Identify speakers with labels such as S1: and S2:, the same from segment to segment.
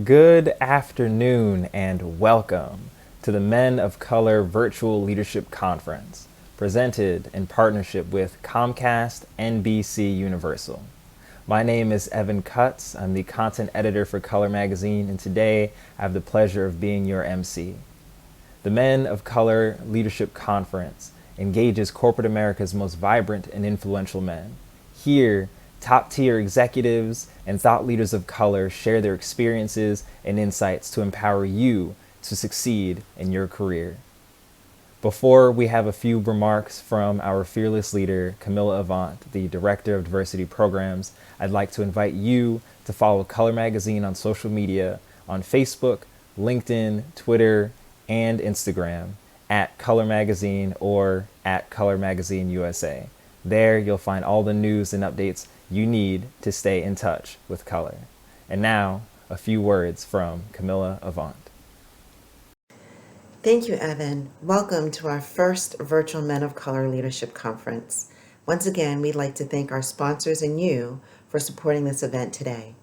S1: Good afternoon and welcome to the Men of Color Virtual Leadership Conference, presented in partnership with Comcast NBC Universal. My name is Evan Cutts. I'm the content editor for Color Magazine, and today I have the pleasure of being your MC. The Men of Color Leadership Conference engages corporate America's most vibrant and influential men. Here, top-tier executives and thought leaders of color share their experiences and insights to empower you to succeed in your career. Before we have a few remarks from our fearless leader, Camilla Avant, the Director of Diversity Programs, I'd like to invite you to follow Color Magazine on social media on Facebook, LinkedIn, Twitter, and Instagram at Color Magazine or at Color Magazine USA. There you'll find all the news and updates you need to stay in touch with color. And now, a few words from Camilla Avant.
S2: Thank you, Evan. Welcome to our first virtual Men of Color Leadership Conference. Once again, we'd like to thank our sponsors and you for supporting this event today.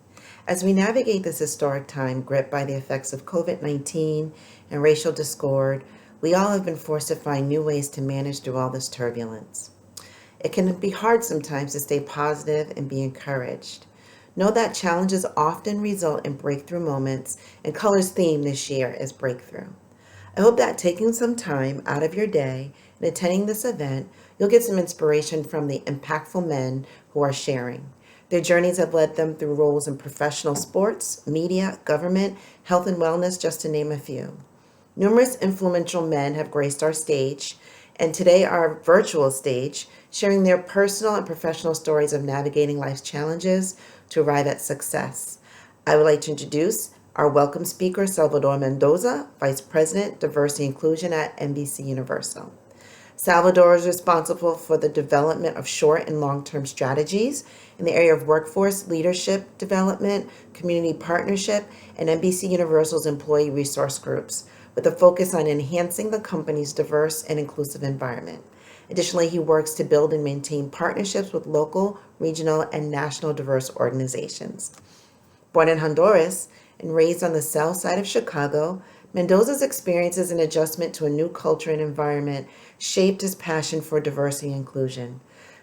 S2: As we navigate this historic time gripped by the effects of COVID-19 and racial discord, we all have been forced to find new ways to manage through all this turbulence. It can be hard sometimes to stay positive and be encouraged. Know that challenges often result in breakthrough moments, and Color's theme this year is breakthrough. I hope that taking some time out of your day and attending this event, you'll get some inspiration from the impactful men who are sharing. Their journeys have led them through roles in professional sports, media, government, health and wellness, just to name a few. Numerous influential men have graced our stage, and today our virtual stage, sharing their personal and professional stories of navigating life's challenges to arrive at success. I would like to introduce our welcome speaker, Salvador Mendoza, Vice President, Diversity and Inclusion at NBC Universal. Salvador is responsible for the development of short and long-term strategies in the area of workforce leadership development, community partnership, and NBC Universal's employee resource groups, with a focus on enhancing the company's diverse and inclusive environment. Additionally, he works to build and maintain partnerships with local, regional, and national diverse organizations. Born in Honduras and raised on the south side of Chicago, Mendoza's experiences and adjustment to a new culture and environment shaped his passion for diversity and inclusion.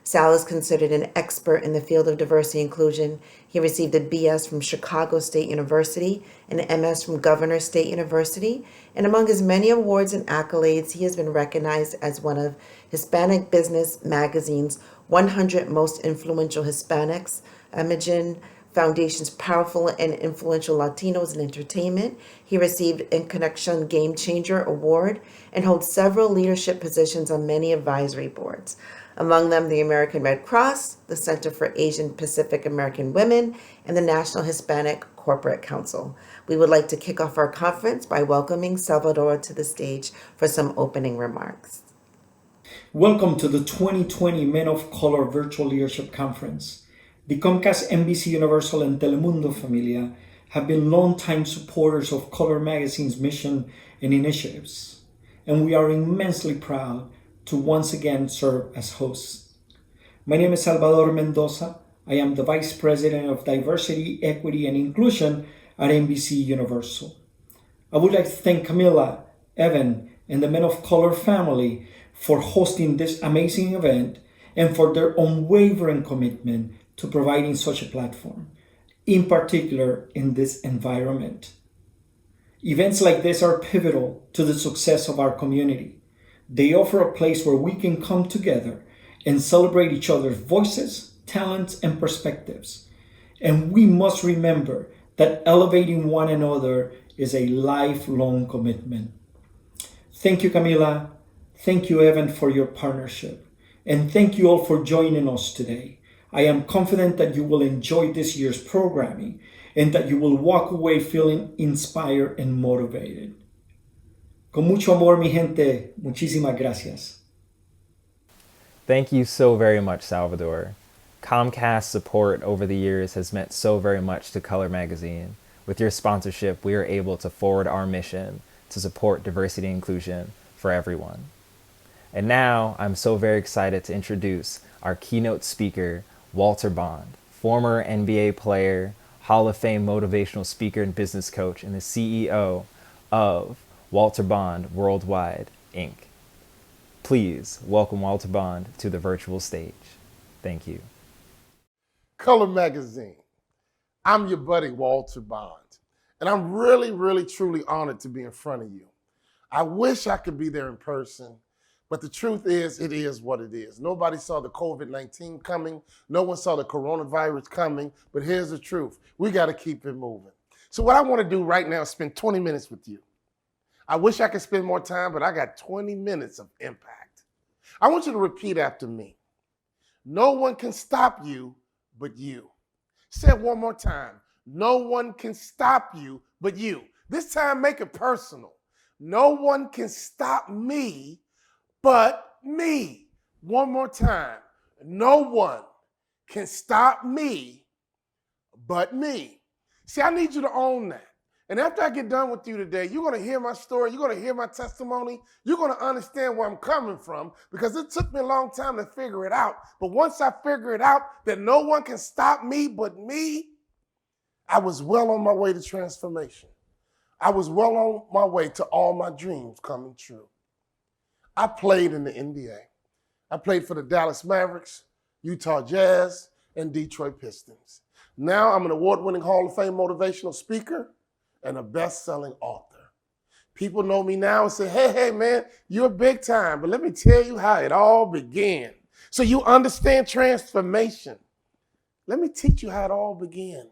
S2: Sal is considered an expert in the field of diversity and inclusion. He received a BS from Chicago State University and an MS from Governor State University. And among his many awards and accolades, he has been recognized as one of Hispanic Business Magazine's 100 Most Influential Hispanics, Imogen Foundation's Powerful and Influential Latinos in Entertainment. He received In Connection Game Changer Award and holds several leadership positions on many advisory boards. Among them, the American Red Cross, the Center for Asian Pacific American Women, and the National Hispanic Corporate Council. We would like to kick off our conference by welcoming Salvador to the stage for some opening remarks.
S3: Welcome to the 2020 Men of Color Virtual Leadership Conference. The Comcast NBC Universal and Telemundo Familia have been longtime supporters of Color Magazine's mission and initiatives, and we are immensely proud to once again serve as hosts. My name is Salvador Mendoza. I am the Vice President of Diversity, Equity, and Inclusion at NBC Universal. I would like to thank Camilla, Evan, and the Men of Color family for hosting this amazing event and for their unwavering commitment to providing such a platform, in particular in this environment. Events like this are pivotal to the success of our community. They offer a place where we can come together and celebrate each other's voices, talents, and perspectives. And we must remember that elevating one another is a lifelong commitment. Thank you, Camila. Thank you, Evan, for your partnership. And thank you all for joining us today. I am confident that you will enjoy this year's programming and that you will walk away feeling inspired and motivated. Con mucho amor, mi gente. Muchísimas gracias.
S1: Thank you so very much, Salvador. Comcast's support over the years has meant so very much to Color Magazine. With your sponsorship, we are able to forward our mission to support diversity and inclusion for everyone. And now, I'm so very excited to introduce our keynote speaker, Walter Bond, former NBA player, Hall of Fame motivational speaker and business coach, and the CEO of Walter Bond Worldwide, Inc. Please welcome Walter Bond to the virtual stage. Thank you.
S4: Color Magazine. I'm your buddy, Walter Bond. And I'm really, truly honored to be in front of you. I wish I could be there in person, but the truth is, it is what it is. Nobody saw the COVID-19 coming. No one saw the coronavirus coming, but here's the truth. We got to keep it moving. So what I want to do right now is spend 20 minutes with you. I wish I could spend more time, but I got 20 minutes of impact. I want you to repeat after me. No one can stop you but you. Say it one more time. No one can stop you but you. This time, make it personal. No one can stop me but me. One more time. No one can stop me but me. See, I need you to own that. And after I get done with you today, you're going to hear my story. You're going to hear my testimony. You're going to understand where I'm coming from, because it took me a long time to figure it out. But once I figure it out that no one can stop me but me, I was well on my way to transformation. I was well on my way to all my dreams coming true. I played in the NBA. I played for the Dallas Mavericks, Utah Jazz, and Detroit Pistons. Now I'm an award-winning Hall of Fame motivational speaker and a best-selling author. People know me now and say, hey, man, you're big time. But let me tell you how it all began. So you understand transformation. Let me teach you how it all began.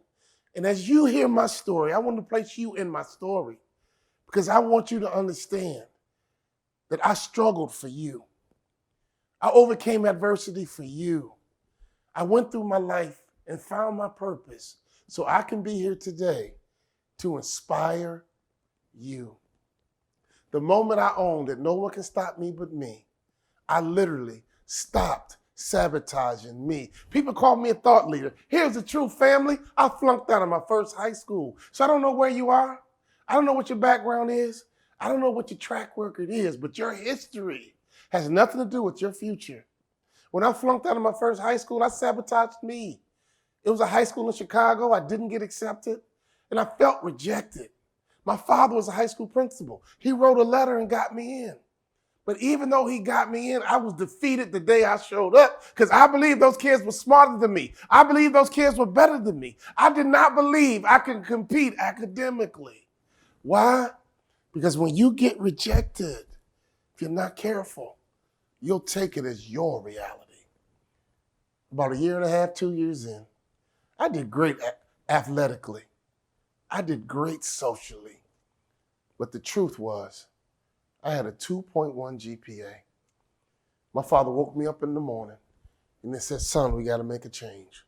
S4: And as you hear my story, I want to place you in my story, because I want you to understand that I struggled for you. I overcame adversity for you. I went through my life and found my purpose so I can be here today to inspire you. The moment I owned that no one can stop me but me, I literally stopped sabotaging me. People call me a thought leader. Here's the truth, family. I flunked out of my first high school. So I don't know where you are. I don't know what your background is. I don't know what your track record is, but your history has nothing to do with your future. When I flunked out of my first high school, I sabotaged me. It was a high school in Chicago. I didn't get accepted, and I felt rejected. My father was a high school principal. He wrote a letter and got me in. But even though he got me in, I was defeated the day I showed up, because I believed those kids were smarter than me. I believed those kids were better than me. I did not believe I could compete academically. Why? Because when you get rejected, if you're not careful, you'll take it as your reality. About a year and a half, 2 years in, I did great athletically. I did great socially. But the truth was, I had a 2.1 GPA. My father woke me up in the morning and they said, son, we got to make a change.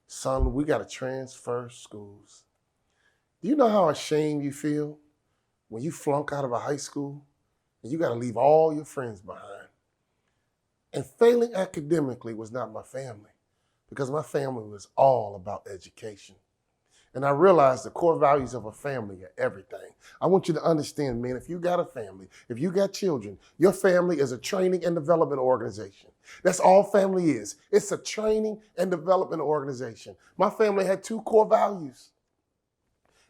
S4: Son, we got to transfer schools. Do you know how ashamed you feel when you flunk out of a high school and you got to leave all your friends behind? And failing academically was not my family, because my family was all about education. And I realized the core values of a family are everything. I want you to understand, man, if you got a family, if you got children, your family is a training and development organization. That's all family is. It's a training and development organization. My family had two core values.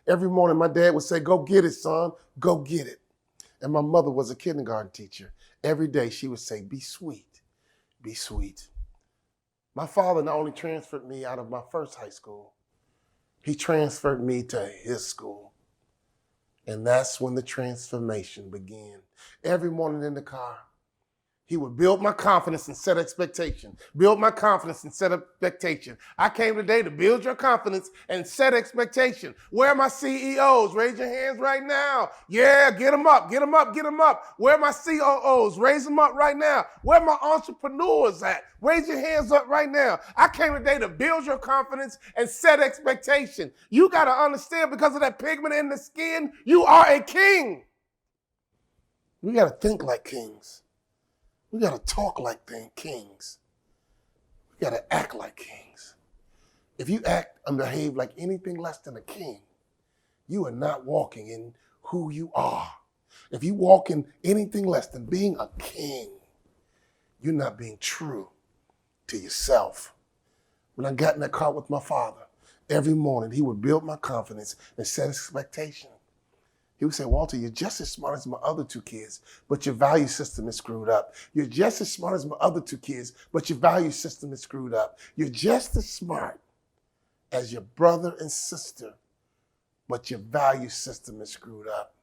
S4: Every morning, my dad would say, go get it, son, go get it. And my mother was a kindergarten teacher. Every day she would say, be sweet, be sweet. My father not only transferred me out of my first high school, he transferred me to his school. And that's when the transformation began. Every morning in the car, he would build my confidence and set expectation. Build my confidence and set expectation. I came today to build your confidence and set expectation. Where are my CEOs? Raise your hands right now. Yeah, get them up, get them up, get them up. Where are my COOs? Raise them up right now. Where are my entrepreneurs at? Raise your hands up right now. I came today to build your confidence and set expectation. You got to understand, because of that pigment in the skin, you are a king. We got to think like kings. We got to talk like kings. We got to act like kings. If you act and behave like anything less than a king, you are not walking in who you are. If you walk in anything less than being a king, you're not being true to yourself. When I got in that car with my father Every morning, he would build my confidence and set expectation. He would say, Walter, you're just as smart as my other two kids, but your value system is screwed up. You're just as smart as my other two kids, but your value system is screwed up. You're just as smart as your brother and sister, but your value system is screwed up.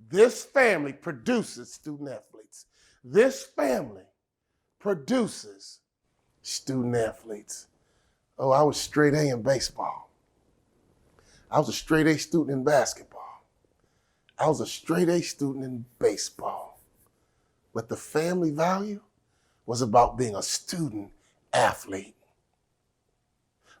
S4: This family produces student athletes. This family produces student athletes. Oh, I was straight A in baseball. I was a straight A student in basketball. I was a straight A student in baseball. But the family value was about being a student athlete.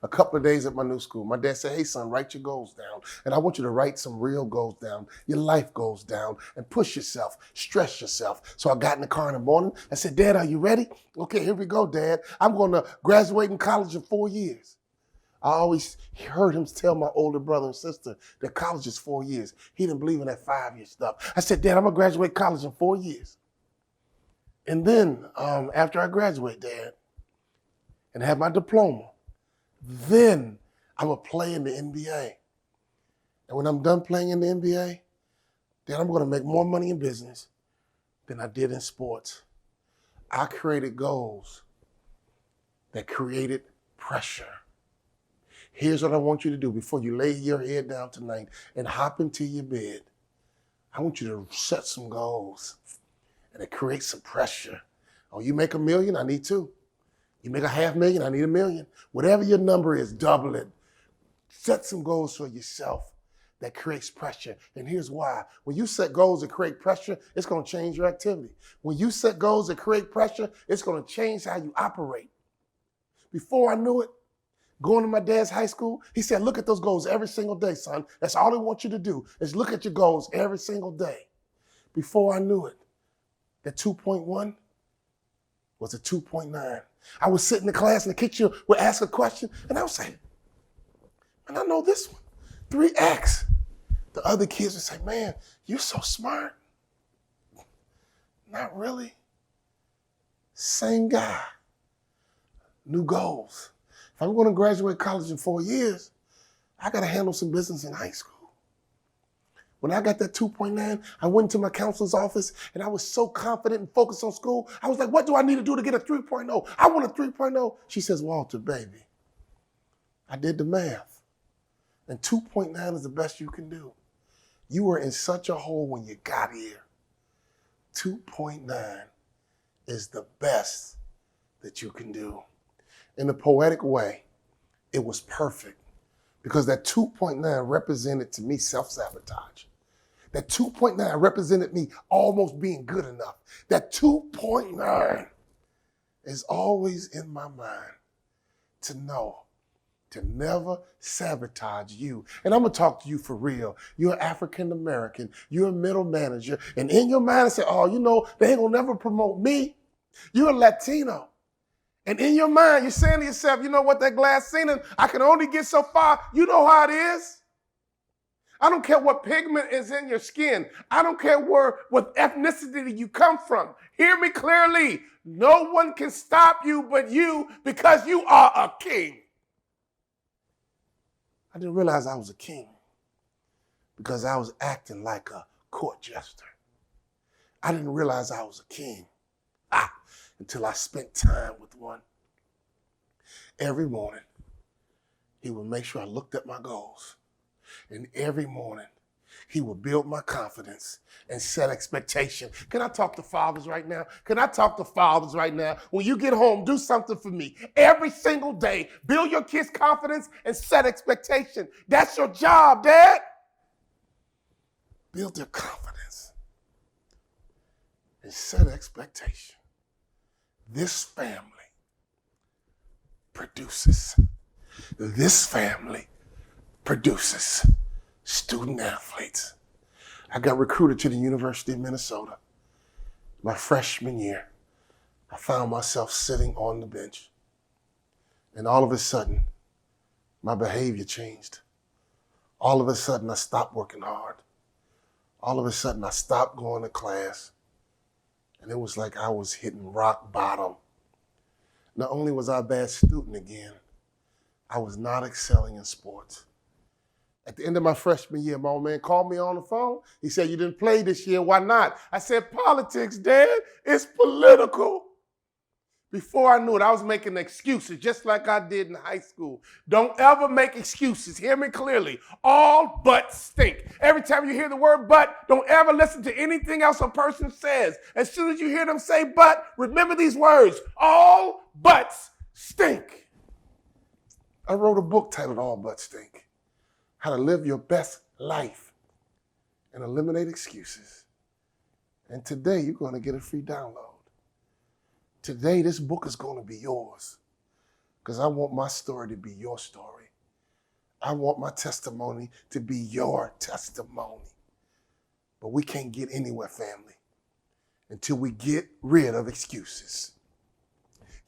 S4: A couple of days at my new school, my dad said, hey son, write your goals down. And I want you to write some real goals down, your life goals down, and push yourself, stress yourself. So I got in the car in the morning. I said, Dad, are you ready? Okay, here we go, Dad. I'm going to graduate in college in 4 years. I always heard him tell my older brother and sister that college is 4 years. He didn't believe in that 5-year stuff. I said, Dad, I'm going to graduate college in 4 years. And then after I graduate, Dad, and have my diploma, then I'm going to play in the NBA. And when I'm done playing in the NBA, then I'm going to make more money in business than I did in sports. I created goals that created pressure. Here's what I want you to do before you lay your head down tonight and hop into your bed. I want you to set some goals and it creates some pressure. Oh, you make $1 million, I need 2. You make $500,000, I need $1 million. Whatever your number is, double it. Set some goals for yourself that creates pressure. And here's why. When you set goals that create pressure, it's going to change your activity. When you set goals that create pressure, it's going to change how you operate. Before I knew it, going to my dad's high school, he said, look at those goals every single day, son. That's all I want you to do is look at your goals every single day. Before I knew it, the 2.1 was a 2.9. I would sit in the class and the teacher would ask a question, and I would say, man, I know this one, 3X. The other kids would say, man, you're so smart. Not really. Same guy. New goals. If I'm going to graduate college in 4 years, I got to handle some business in high school. When I got that 2.9, I went to my counselor's office and I was so confident and focused on school. I was like, what do I need to do to get a 3.0? I want a 3.0. She says, Walter, baby, I did the math. And 2.9 is the best you can do. You were in such a hole when you got here. 2.9 is the best that you can do. In a poetic way, it was perfect because that 2.9 represented to me self-sabotage. That 2.9 represented me almost being good enough. That 2.9 is always in my mind to know, to never sabotage you. And I'm going to talk to you for real. You're African-American. You're a middle manager. And in your mind, I say, oh, you know, they ain't going to never promote me. You're a Latino. And in your mind, you're saying to yourself, you know what, that glass ceiling, I can only get so far. You know how it is. I don't care what pigment is in your skin. I don't care what ethnicity you come from. Hear me clearly. No one can stop you but you because you are a king. I didn't realize I was a king because I was acting like a court jester. I didn't realize I was a king until I spent time with one. Every morning, he would make sure I looked at my goals. And every morning, he will build my confidence and set expectation. Can I talk to fathers right now? Can I talk to fathers right now? When you get home, do something for me. Every single day, build your kids' confidence and set expectation. That's your job, Dad. Build their confidence and set expectation. This family produces. This family produces student athletes. I got recruited to the University of Minnesota. My freshman year, I found myself sitting on the bench. And all of a sudden, my behavior changed. All of a sudden, I stopped working hard. All of a sudden, I stopped going to class. And it was like I was hitting rock bottom. Not only was I a bad student again, I was not excelling in sports. At the end of my freshman year, my old man called me on the phone. He said, you didn't play this year. Why not? I said, politics, Dad. It's political. Before I knew it, I was making excuses just like I did in high school. Don't ever make excuses. Hear me clearly. All butts stink. Every time you hear the word but, don't ever listen to anything else a person says. As soon as you hear them say but, remember these words. All butts stink. I wrote a book titled All Butts Stink. How to live your best life and eliminate excuses. And today you're going to get a free download. Today, this book is going to be yours because I want my story to be your story. I want my testimony to be your testimony. But we can't get anywhere, family, until we get rid of excuses.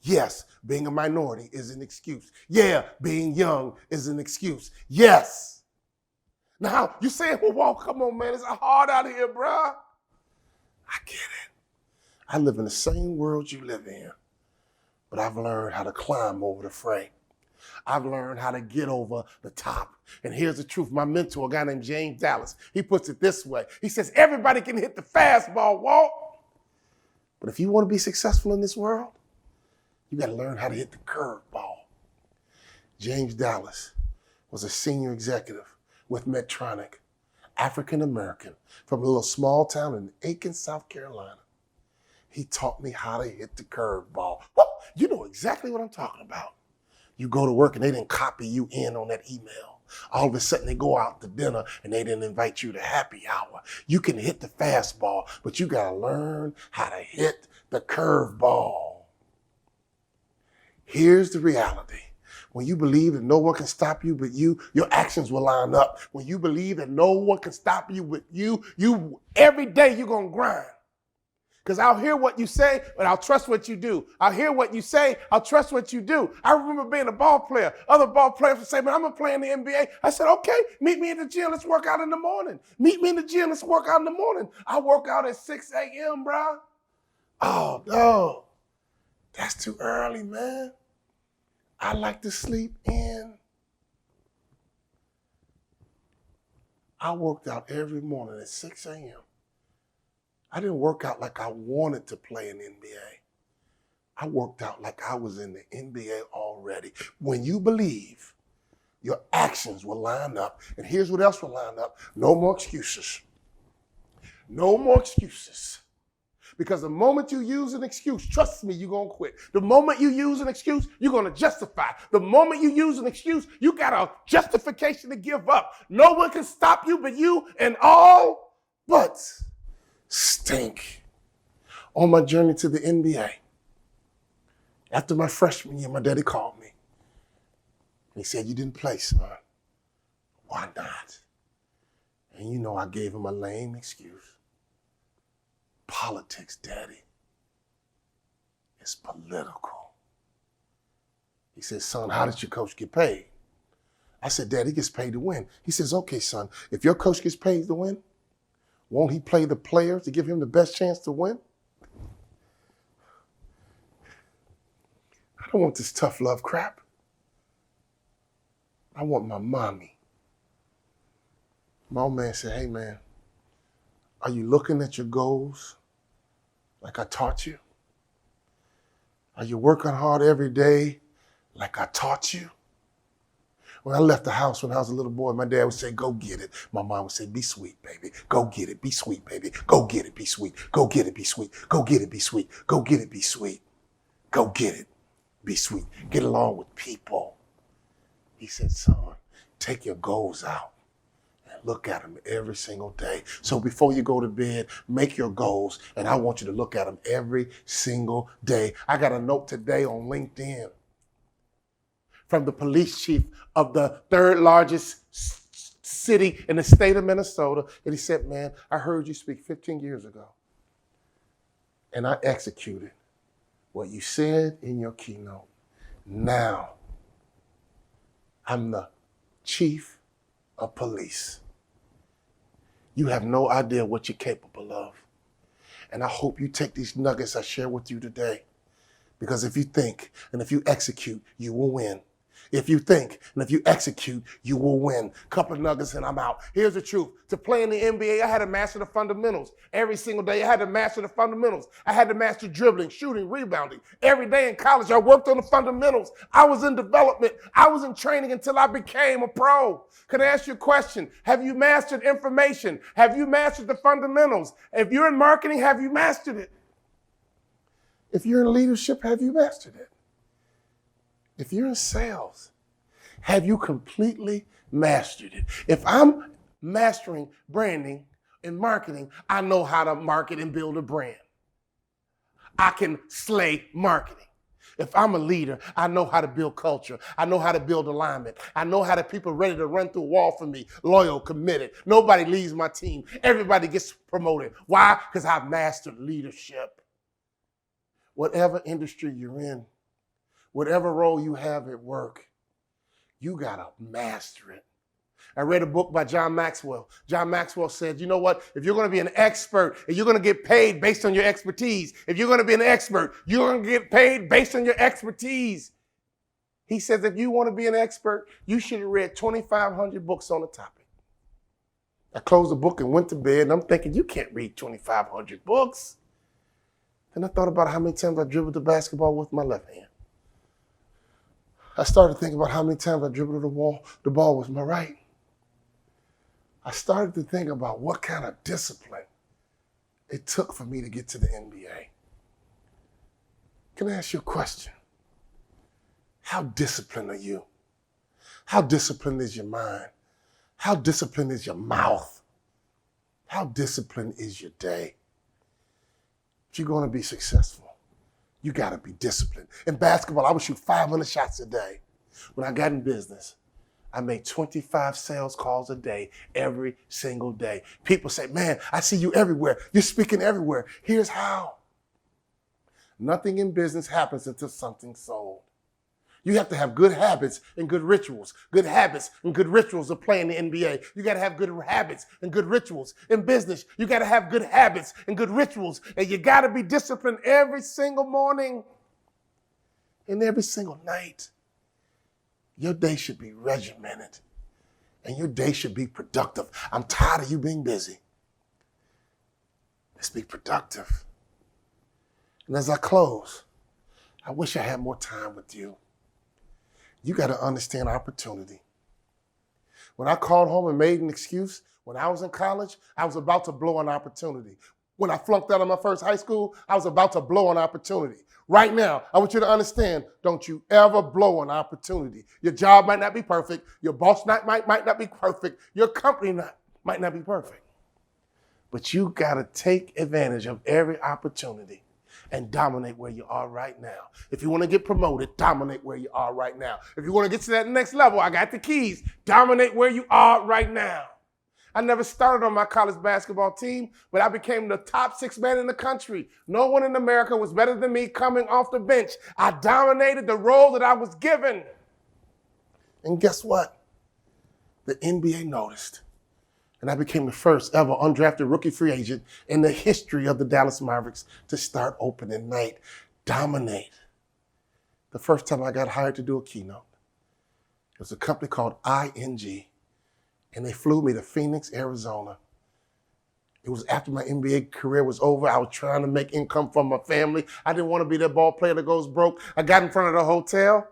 S4: Yes, being a minority is an excuse. Yeah, being young is an excuse. Yes. Now, you saying, well, come on, man, it's hard out here, bruh. I get it. I live in the same world you live in, but I've learned how to climb over the frame. I've learned how to get over the top. And here's the truth. My mentor, a guy named James Dallas, he puts it this way. He says, everybody can hit the fastball, Walt. But if you want to be successful in this world, you got to learn how to hit the curveball. James Dallas was a senior executive with Medtronic, African-American, from a little small town in Aiken, South Carolina. He taught me how to hit the curveball. Well, you know exactly what I'm talking about. You go to work and they didn't copy you in on that email. All of a sudden they go out to dinner and they didn't invite you to happy hour. You can hit the fastball, but you got to learn how to hit the curveball. Here's the reality. When you believe that no one can stop you but you, your actions will line up. When you believe that no one can stop you but you every day you're going to grind. Because I'll hear what you say, but I'll trust what you do. I'll hear what you say, I'll trust what you do. I remember being a ball player. Other ball players would say, man, I'm going to play in the NBA. I said, okay, meet me in the gym. Let's work out in the morning. Meet me in the gym. Let's work out in the morning. I work out at 6 a.m., bro. Oh, no. That's too early, man. I like to sleep in. I worked out every morning at 6 a.m. I didn't work out like I wanted to play in the NBA. I worked out like I was in the NBA already. When you believe, your actions will line up. And here's what else will line up. No more excuses. No more excuses. Because the moment you use an excuse, trust me, you're going to quit. The moment you use an excuse, you're going to justify. The moment you use an excuse, you got a justification to give up. No one can stop you but you and all but stink. On my journey to the NBA, after my freshman year, my daddy called me. And he said, you didn't play, son. Why not? And you know I gave him a lame excuse. Politics, Daddy. It's political. He says, son, how does your coach get paid? I said, Dad, he gets paid to win. He says, okay, son, if your coach gets paid to win, won't he play the players to give him the best chance to win? I don't want this tough love crap. I want my mommy. My old man said, hey, man, are you looking at your goals like I taught you? Are you working hard every day like I taught you? When I left the house when I was a little boy, my dad would say, go get it. My mom would say, be sweet, baby. Go get it. Be sweet, baby. Go get it. Be sweet. Go get it. Be sweet. Go get it. Be sweet. Go get it. Be sweet. Go get it. Be sweet. Get along with people. He said, son, take your goals out. Look at them every single day. So before you go to bed, make your goals, and I want you to look at them every single day. I got a note today on LinkedIn from the police chief of the third largest city in the state of Minnesota. And he said, man, I heard you speak 15 years ago, and I executed what you said in your keynote. Now, I'm the chief of police. You have no idea what you're capable of. And I hope you take these nuggets I share with you today. Because if you think and if you execute, you will win. If you think and if you execute, you will win. Couple of nuggets and I'm out. Here's the truth. To play in the NBA, I had to master the fundamentals. Every single day, I had to master the fundamentals. I had to master dribbling, shooting, rebounding. Every day in college, I worked on the fundamentals. I was in development. I was in training until I became a pro. Can I ask you a question? Have you mastered information? Have you mastered the fundamentals? If you're in marketing, have you mastered it? If you're in leadership, have you mastered it? If you're in sales, have you completely mastered it? If I'm mastering branding and marketing, I know how to market and build a brand. I can slay marketing. If I'm a leader, I know how to build culture. I know how to build alignment. I know how to people ready to run through a wall for me, loyal, committed. Nobody leaves my team. Everybody gets promoted. Why? Because I've mastered leadership. Whatever industry you're in, whatever role you have at work, you got to master it. I read a book by John Maxwell. John Maxwell said, you know what? If you're going to be an expert and you're going to get paid based on your expertise, if you're going to be an expert, you're going to get paid based on your expertise. He says, if you want to be an expert, you should have read 2,500 books on the topic. I closed the book and went to bed, and I'm thinking, you can't read 2,500 books. Then I thought about how many times I dribbled the basketball with my left hand. I started thinking about how many times I dribbled the ball with my right. I started to think about what kind of discipline it took for me to get to the NBA. Can I ask you a question? How disciplined are you? How disciplined is your mind? How disciplined is your mouth? How disciplined is your day? If you're going to be successful, you got to be disciplined. In basketball, I would shoot 500 shots a day. When I got in business, I made 25 sales calls a day, every single day. People say, man, I see you everywhere. You're speaking everywhere. Here's how. Nothing in business happens until something's sold. You have to have good habits and good rituals. Good habits and good rituals of playing the NBA. You got to have good habits and good rituals. In business, you got to have good habits and good rituals. And you got to be disciplined every single morning and every single night. Your day should be regimented and your day should be productive. I'm tired of you being busy. Let's be productive. And as I close, I wish I had more time with you. You got to understand opportunity. When I called home and made an excuse, when I was in college, I was about to blow an opportunity. When I flunked out of my first high school, I was about to blow an opportunity. Right now, I want you to understand, don't you ever blow an opportunity. Your job might not be perfect. Your boss might not be perfect. Your company might not be perfect. But you got to take advantage of every opportunity and dominate where you are right now. If you want to get promoted, dominate where you are right now. If you want to get to that next level, I got the keys. Dominate where you are right now. I never started on my college basketball team, but I became the top 6 man in the country. No one in America was better than me coming off the bench. I dominated the role that I was given. And guess what? The NBA noticed. And I became the first ever undrafted rookie free agent in the history of the Dallas Mavericks to start opening night. Dominate. The first time I got hired to do a keynote, it was a company called ING. And they flew me to Phoenix, Arizona. It was after my NBA career was over. I was trying to make income from my family. I didn't want to be that ball player that goes broke. I got in front of the hotel,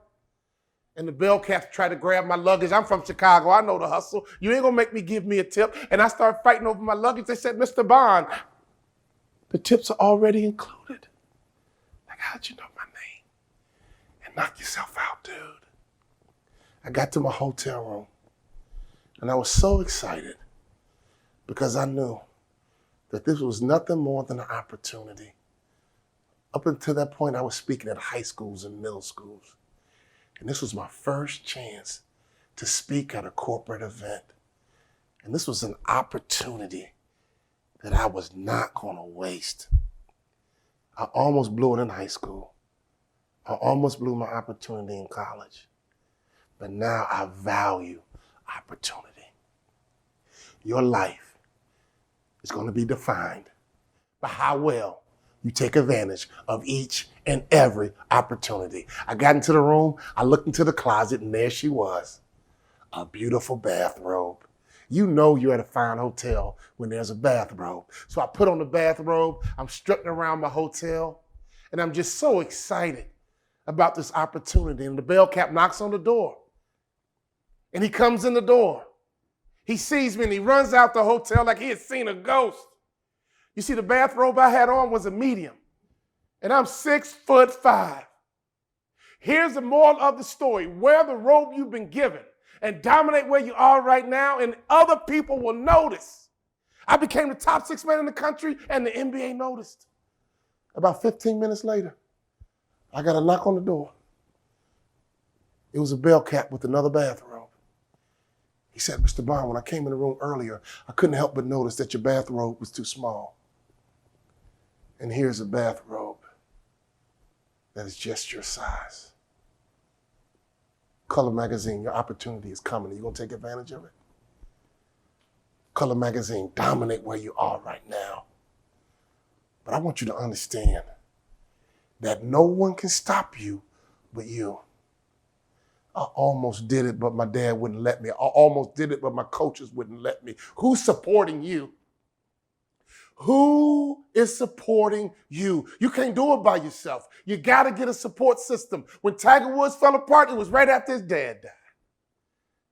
S4: and the bellcaps tried to grab my luggage. I'm from Chicago. I know the hustle. You ain't going to make me give me a tip. And I started fighting over my luggage. They said, Mr. Bond, the tips are already included. Like, how'd you know my name? And knock yourself out, dude. I got to my hotel room. And I was so excited because I knew that this was nothing more than an opportunity. Up until that point, I was speaking at high schools and middle schools. And this was my first chance to speak at a corporate event. And this was an opportunity that I was not going to waste. I almost blew it in high school. I almost blew my opportunity in college. But now I value opportunity. Your life is going to be defined by how well You take advantage of each and every opportunity. I got into the room, I looked into the closet, and there she was, a beautiful bathrobe. You know you're at a fine hotel when there's a bathrobe. So I put on the bathrobe, I'm strutting around my hotel, and I'm just so excited about this opportunity. And the bellcap knocks on the door, and he comes in the door. He sees me, and he runs out the hotel like he had seen a ghost. You see, the bathrobe I had on was a medium, and I'm 6'5". Here's the moral of the story. Wear the robe you've been given and dominate where you are right now, and other people will notice. I became the top 6 man in the country, and the NBA noticed. About 15 minutes later, I got a knock on the door. It was a bellcap with another bathrobe. He said, Mr. Bond, when I came in the room earlier, I couldn't help but notice that your bathrobe was too small. And here's a bathrobe that is just your size. Color Magazine, your opportunity is coming. Are you going to take advantage of it? Color Magazine, dominate where you are right now. But I want you to understand that no one can stop you but you. I almost did it, but my dad wouldn't let me. I almost did it, but my coaches wouldn't let me. Who's supporting you? Who is supporting you? You can't do it by yourself. You got to get a support system. When Tiger Woods fell apart, it was right after his dad died.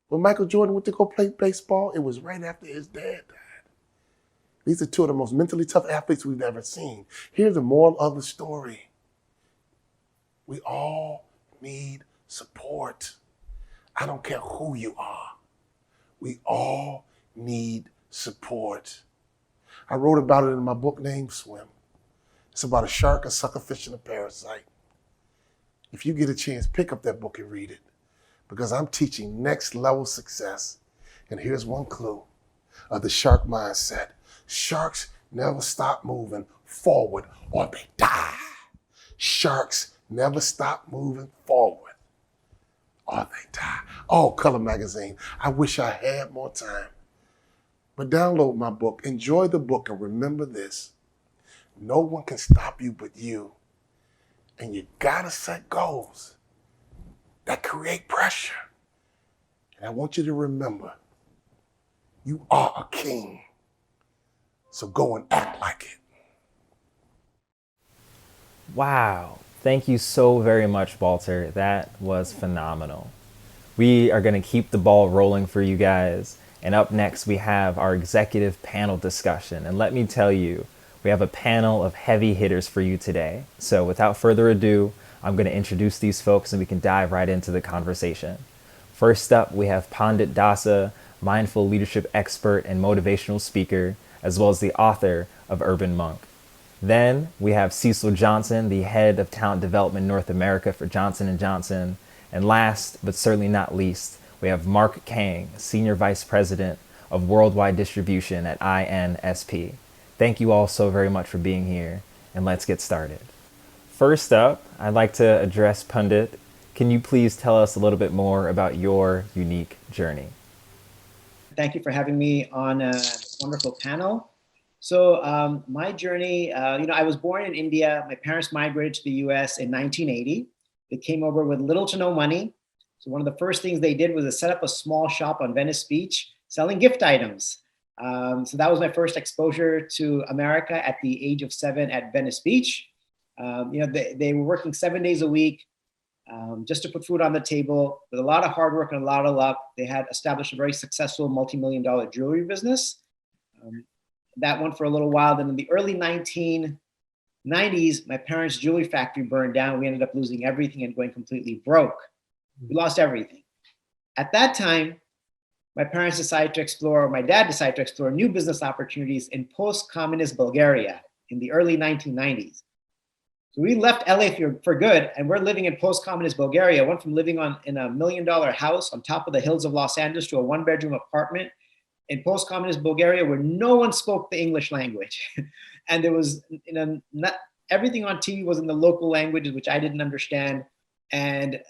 S4: When Michael Jordan went to go play baseball, it was right after his dad died. These are two of the most mentally tough athletes we've ever seen. Here's the moral of the story. We all need support. I don't care who you are. We all need support. I wrote about it in my book named Swim. It's about a shark, a suckerfish, and a parasite. If you get a chance, pick up that book and read it, because I'm teaching next level success. And here's one clue of the shark mindset. Sharks never stop moving forward or they die. Sharks never stop moving forward or they die. Oh, Color Magazine, I wish I had more time. But download my book, enjoy the book, and remember this. No one can stop you but you. And you gotta set goals that create pressure. And I want you to remember, you are a king. So go and act like it.
S1: Wow. Thank you so very much, Walter. That was phenomenal. We are going to keep the ball rolling for you guys. And up next, we have our executive panel discussion. And let me tell you, we have a panel of heavy hitters for you today. So without further ado, I'm going to introduce these folks and we can dive right into the conversation. First up, we have Pandit Dasa, mindful leadership expert and motivational speaker, as well as the author of Urban Monk. Then we have Cecil Johnson, the head of talent development North America for Johnson & Johnson. And last, but certainly not least, we have Mark Kang, Senior Vice President of Worldwide Distribution at INSP. Thank you all so very much for being here, and let's get started. First up, I'd like to address Pandit. Can you please tell us a little bit more about your unique journey?
S5: Thank you for having me on this wonderful panel. So my journey, I was born in India. My parents migrated to the US in 1980. They came over with little to no money. So one of the first things they did was to set up a small shop on Venice Beach selling gift items. So that was my first exposure to America at the age of 7 at Venice Beach. They were working 7 days a week just to put food on the table. With a lot of hard work and a lot of luck, they had established a very successful multi-million-dollar jewelry business. That went for a little while. Then in the early 1990s, my parents' jewelry factory burned down. We ended up losing everything and going completely broke. We lost everything. At that time, my dad decided to explore new business opportunities in post-communist Bulgaria in the early 1990s. So we left LA for good, and we're living in post-communist Bulgaria. Went from living in a $1 million house on top of the hills of Los Angeles to a 1-bedroom apartment in post-communist Bulgaria where no one spoke the English language. And there was, not everything on TV was in the local languages, which I didn't understand. And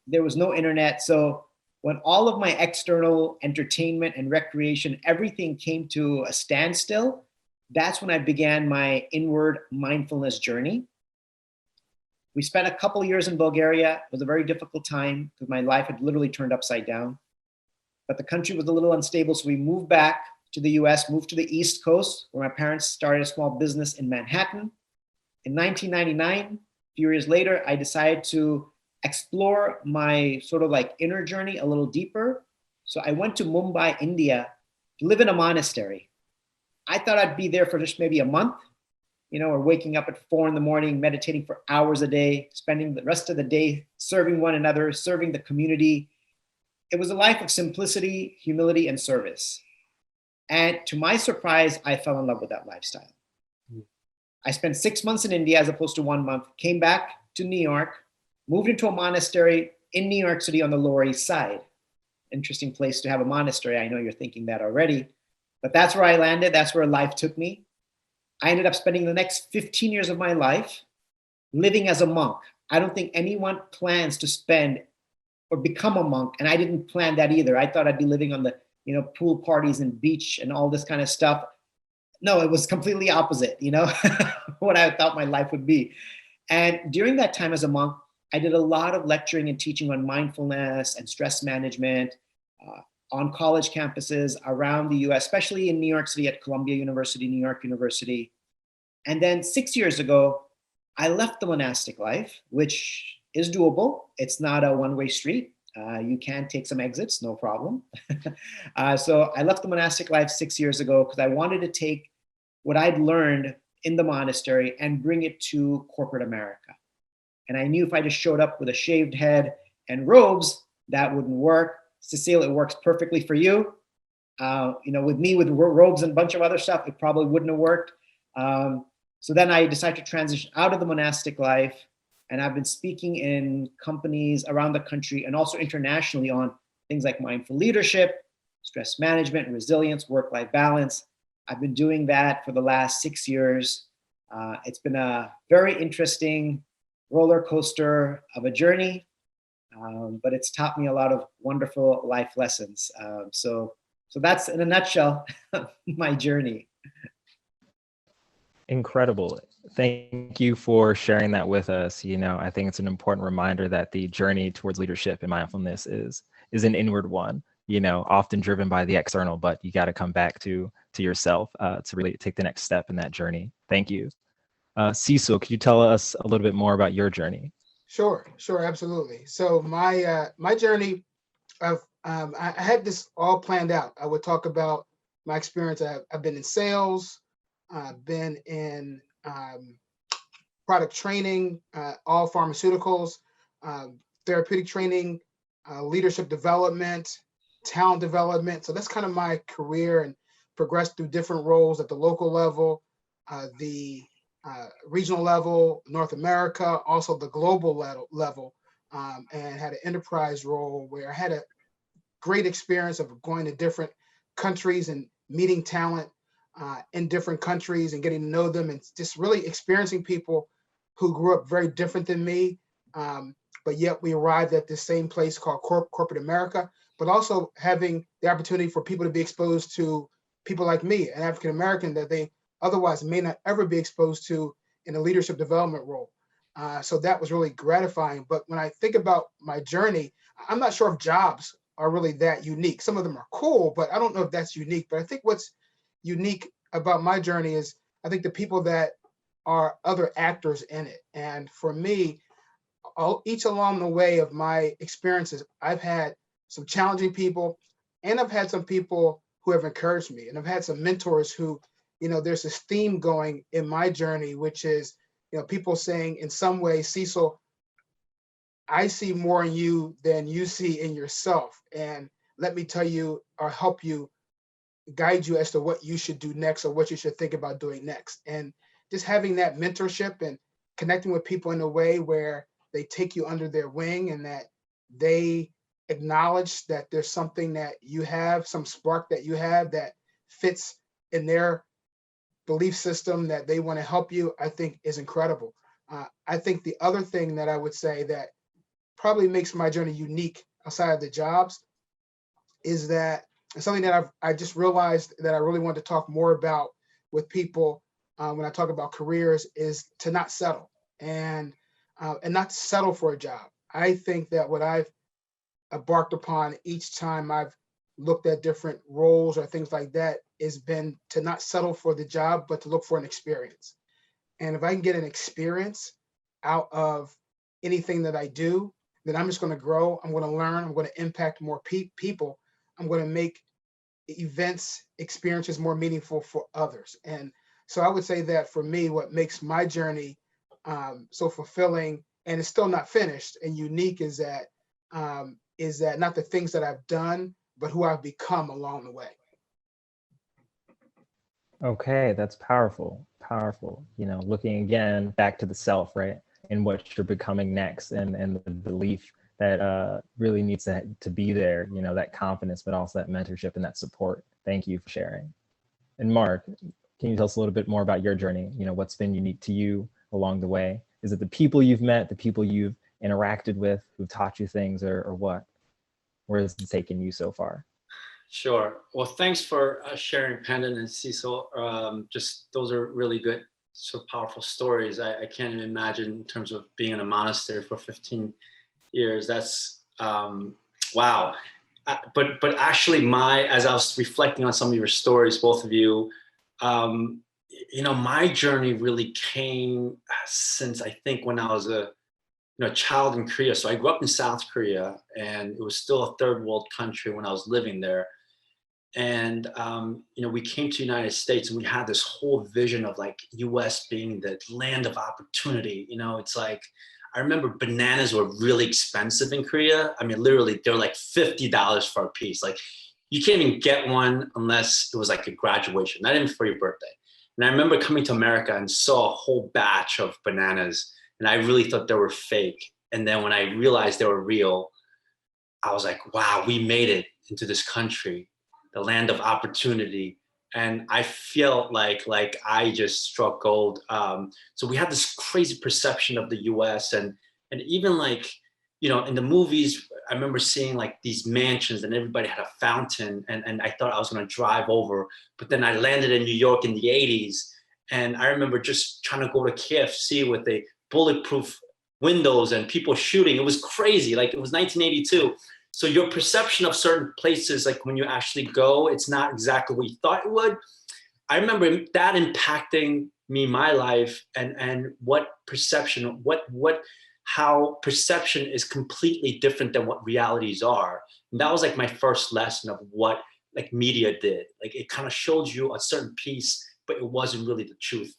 S5: there was no internet. So when all of my external entertainment and recreation, everything came to a standstill, That's when I began my inward mindfulness journey. We spent a couple years in Bulgaria. It was a very difficult time because my life had literally turned upside down. But the country was a little unstable, so we moved back to the US, moved to the East Coast, where my parents started a small business in Manhattan. In 1999, a few years later, I decided to explore my sort of like inner journey a little deeper. So I went to Mumbai, India, to live in a monastery. I thought I'd be there for just maybe a month, or waking up at 4 a.m, meditating for hours a day, spending the rest of the day serving one another, serving the community. It was a life of simplicity, humility, and service. And to my surprise, I fell in love with that lifestyle. I spent 6 months in India as opposed to 1 month, came back to New York, moved into a monastery in New York City on the Lower East Side. Interesting place to have a monastery. I know you're thinking that already, but that's where I landed. That's where life took me. I ended up spending the next 15 years of my life living as a monk. I don't think anyone plans to spend or become a monk, and I didn't plan that either. I thought I'd be living on the pool parties and beach and all this kind of stuff. No, it was completely opposite, what I thought my life would be. And during that time as a monk, I did a lot of lecturing and teaching on mindfulness and stress management on college campuses around the US, especially in New York City at Columbia University, New York University. And then 6 years ago, I left the monastic life, which is doable. It's not a one-way street. You can take some exits, no problem. So I left the monastic life 6 years ago because I wanted to take what I'd learned in the monastery and bring it to corporate America. And I knew if I just showed up with a shaved head and robes, that wouldn't work. Cecile, it works perfectly for you. With me with robes and a bunch of other stuff, it probably wouldn't have worked. So then I decided to transition out of the monastic life. And I've been speaking in companies around the country and also internationally on things like mindful leadership, stress management, resilience, work-life balance. I've been doing that for the last 6 years. It's been a very interesting roller coaster of a journey, but it's taught me a lot of wonderful life lessons. So that's in a nutshell my journey.
S1: Incredible. Thank you for sharing that with us. I think it's an important reminder that the journey towards leadership and mindfulness is an inward one, often driven by the external, but you got to come back to yourself to really take the next step in that journey. Thank you. Cecil, could you tell us a little bit more about your journey?
S6: Sure, absolutely. So my journey of I had this all planned out. I would talk about my experience. I've been in sales, been in product training, all pharmaceuticals, therapeutic training, leadership development, talent development. So that's kind of my career, and progressed through different roles at the local level, the regional level, North America, also the global level, and had an enterprise role where I had a great experience of going to different countries and meeting talent in different countries and getting to know them, and just really experiencing people who grew up very different than me, but yet we arrived at this same place called corporate America, but also having the opportunity for people to be exposed to people like me, an African American, that they otherwise may not ever be exposed to in a leadership development role. So that was really gratifying. But when I think about my journey, I'm not sure if jobs are really that unique. Some of them are cool, but I don't know if that's unique. But I think what's unique about my journey is I think the people that are other actors in it. And for me, each along the way of my experiences, I've had some challenging people, and I've had some people who have encouraged me, and I've had some mentors who, there's this theme going in my journey, which is, people saying in some way, Cecil, I see more in you than you see in yourself. And let me tell you or help you, guide you as to what you should do next or what you should think about doing next. And just having that mentorship and connecting with people in a way where they take you under their wing and that they acknowledge that there's something that you have, some spark that you have that fits in their belief system, that they want to help you, I think is incredible. I think the other thing that I would say that probably makes my journey unique outside of the jobs is that, and something that I just realized that I really want to talk more about with people when I talk about careers is to not settle and not settle for a job. I think that what I've embarked upon each time I've looked at different roles or things like that has been to not settle for the job, but to look for an experience. And if I can get an experience out of anything that I do, then I'm just going to grow. I'm going to learn. I'm going to impact more people. I'm going to make events, experiences more meaningful for others. And so I would say that for me, what makes my journey so fulfilling, and it's still not finished and unique, is that not the things that I've done, but who I've become along the way.
S1: Okay, that's powerful, powerful. Looking again back to the self, right? And what you're becoming next, and the belief that really needs to be there, that confidence, but also that mentorship and that support. Thank you for sharing. And Mark, can you tell us a little bit more about your journey? What's been unique to you along the way? Is it the people you've met, the people you've interacted with who've taught you things, or what? Where has it taken you so far?
S7: Sure. Well, thanks for sharing, Pandit and Cecil. Just those are really good, so powerful stories. I can't even imagine in terms of being in a monastery for 15 years. That's wow. But actually, as I was reflecting on some of your stories, both of you, my journey really came since I think when I was a child in Korea. So I grew up in South Korea, and it was still a third world country when I was living there. And, we came to the United States, and we had this whole vision of like US being the land of opportunity. It's like, I remember bananas were really expensive in Korea. I mean, literally, they're like $50 for a piece. Like, you can't even get one unless it was like a graduation, not even for your birthday. And I remember coming to America and saw a whole batch of bananas, and I really thought they were fake. And then when I realized they were real, I was like, wow, we made it into this country, the land of opportunity. And I felt like I just struck gold. So we had this crazy perception of the US, and even like, in the movies, I remember seeing like these mansions and everybody had a fountain, and I thought I was gonna drive over, but then I landed in New York in the 80s. And I remember just trying to go to KFC with a bulletproof windows and people shooting. It was crazy. Like, it was 1982. So your perception of certain places, like when you actually go, it's not exactly what you thought it would. I remember that impacting me, my life, and what perception, how perception is completely different than what realities are. And that was like my first lesson of what like media did. Like, it kind of showed you a certain piece, but it wasn't really the truth.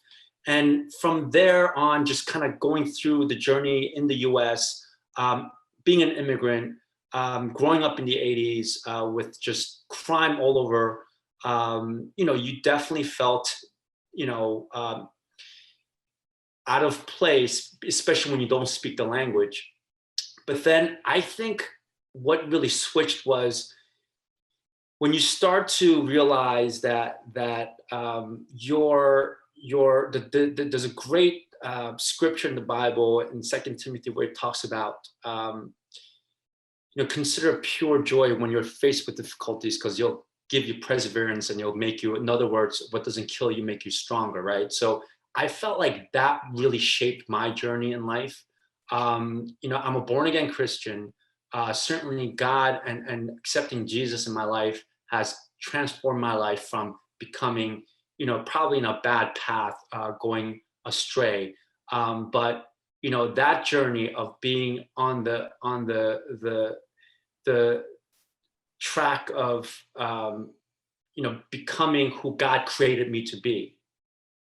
S7: And from there on, just kind of going through the journey in the US, being an immigrant, growing up in the 80s with just crime all over, you definitely felt, out of place, especially when you don't speak the language. But then I think what really switched was when you start to realize that there's a great scripture in the Bible in 2 Timothy where it talks about consider pure joy when you're faced with difficulties, because you'll give you perseverance, and you'll make you, in other words, what doesn't kill you make you stronger, right? So I felt like that really shaped my journey in life. I'm a born again Christian. Certainly God and accepting Jesus in my life has transformed my life from becoming, probably in a bad path, going astray. But that journey of being on the track of becoming who God created me to be.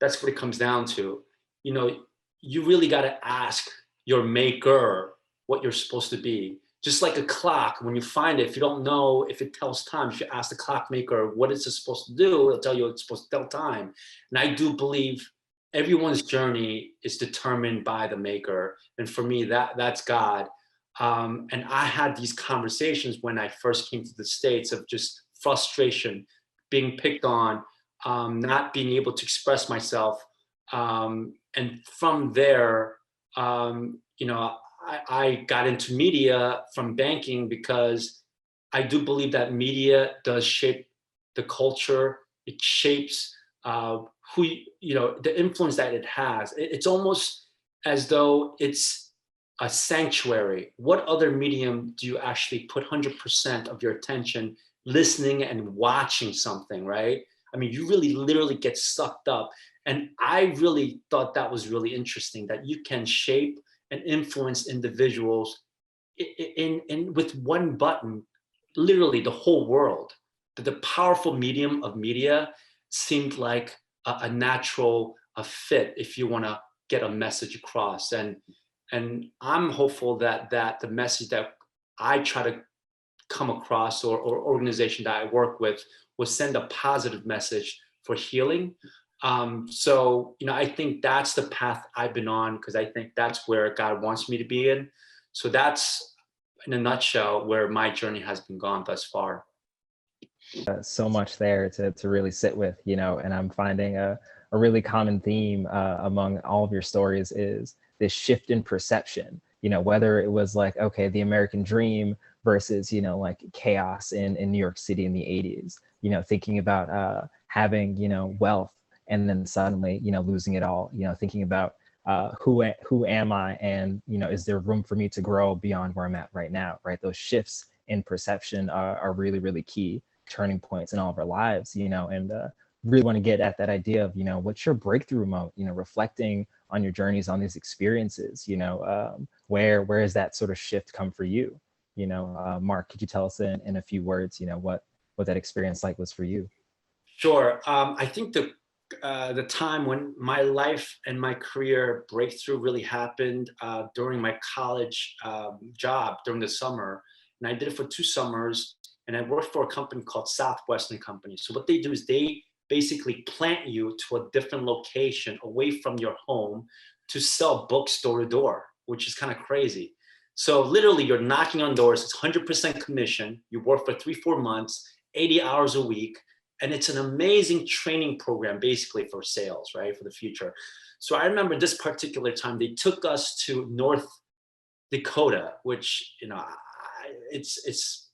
S7: That's what it comes down to. You really got to ask your maker what you're supposed to be. Just like a clock, when you find it, if you don't know if it tells time, if you ask the clockmaker what it's supposed to do, it'll tell you it's supposed to tell time. And I do believe everyone's journey is determined by the maker. And for me, that's God. And I had these conversations when I first came to the States of just frustration, being picked on, not being able to express myself. And from there, I got into media from banking because I do believe that media does shape the culture. It shapes who, the influence that it has. It's almost as though it's a sanctuary. What other medium do you actually put 100% of your attention listening and watching something, right? I mean, you really literally get sucked up. And I really thought that was really interesting, that you can shape and influence individuals in with one button, literally the whole world. The powerful medium of media seemed like a natural fit if you want to get a message across. And I'm hopeful that the message that I try to come across, or organization that I work with, will send a positive message for healing. So, I think that's the path I've been on, because I think that's where God wants me to be in. So that's, in a nutshell, where my journey has been gone thus far.
S1: So much there to really sit with, and I'm finding a really common theme among all of your stories is this shift in perception, whether it was like, okay, the American dream versus, like chaos in New York City in the 80s, thinking about having, wealth, and then suddenly, losing it all, thinking about who am I, and, is there room for me to grow beyond where I'm at right now, right? Those shifts in perception are really, really key turning points in all of our lives, and really want to get at that idea of, what's your breakthrough moment, reflecting on your journeys, on these experiences, where has that sort of shift come for you? Mark, could you tell us in a few words, what that experience like was for you?
S7: Sure. I think the time when my life and my career breakthrough really happened during my college job during the summer. And I did it for 2 summers. And I worked for a company called Southwestern Company. So what they do is they basically plant you to a different location away from your home to sell books door to door, which is kind of crazy. So literally you're knocking on doors. It's 100% commission. You work for 3-4 months, 80 hours a week. And it's an amazing training program basically for sales, right? For the future. So I remember this particular time, they took us to North Dakota, which, it's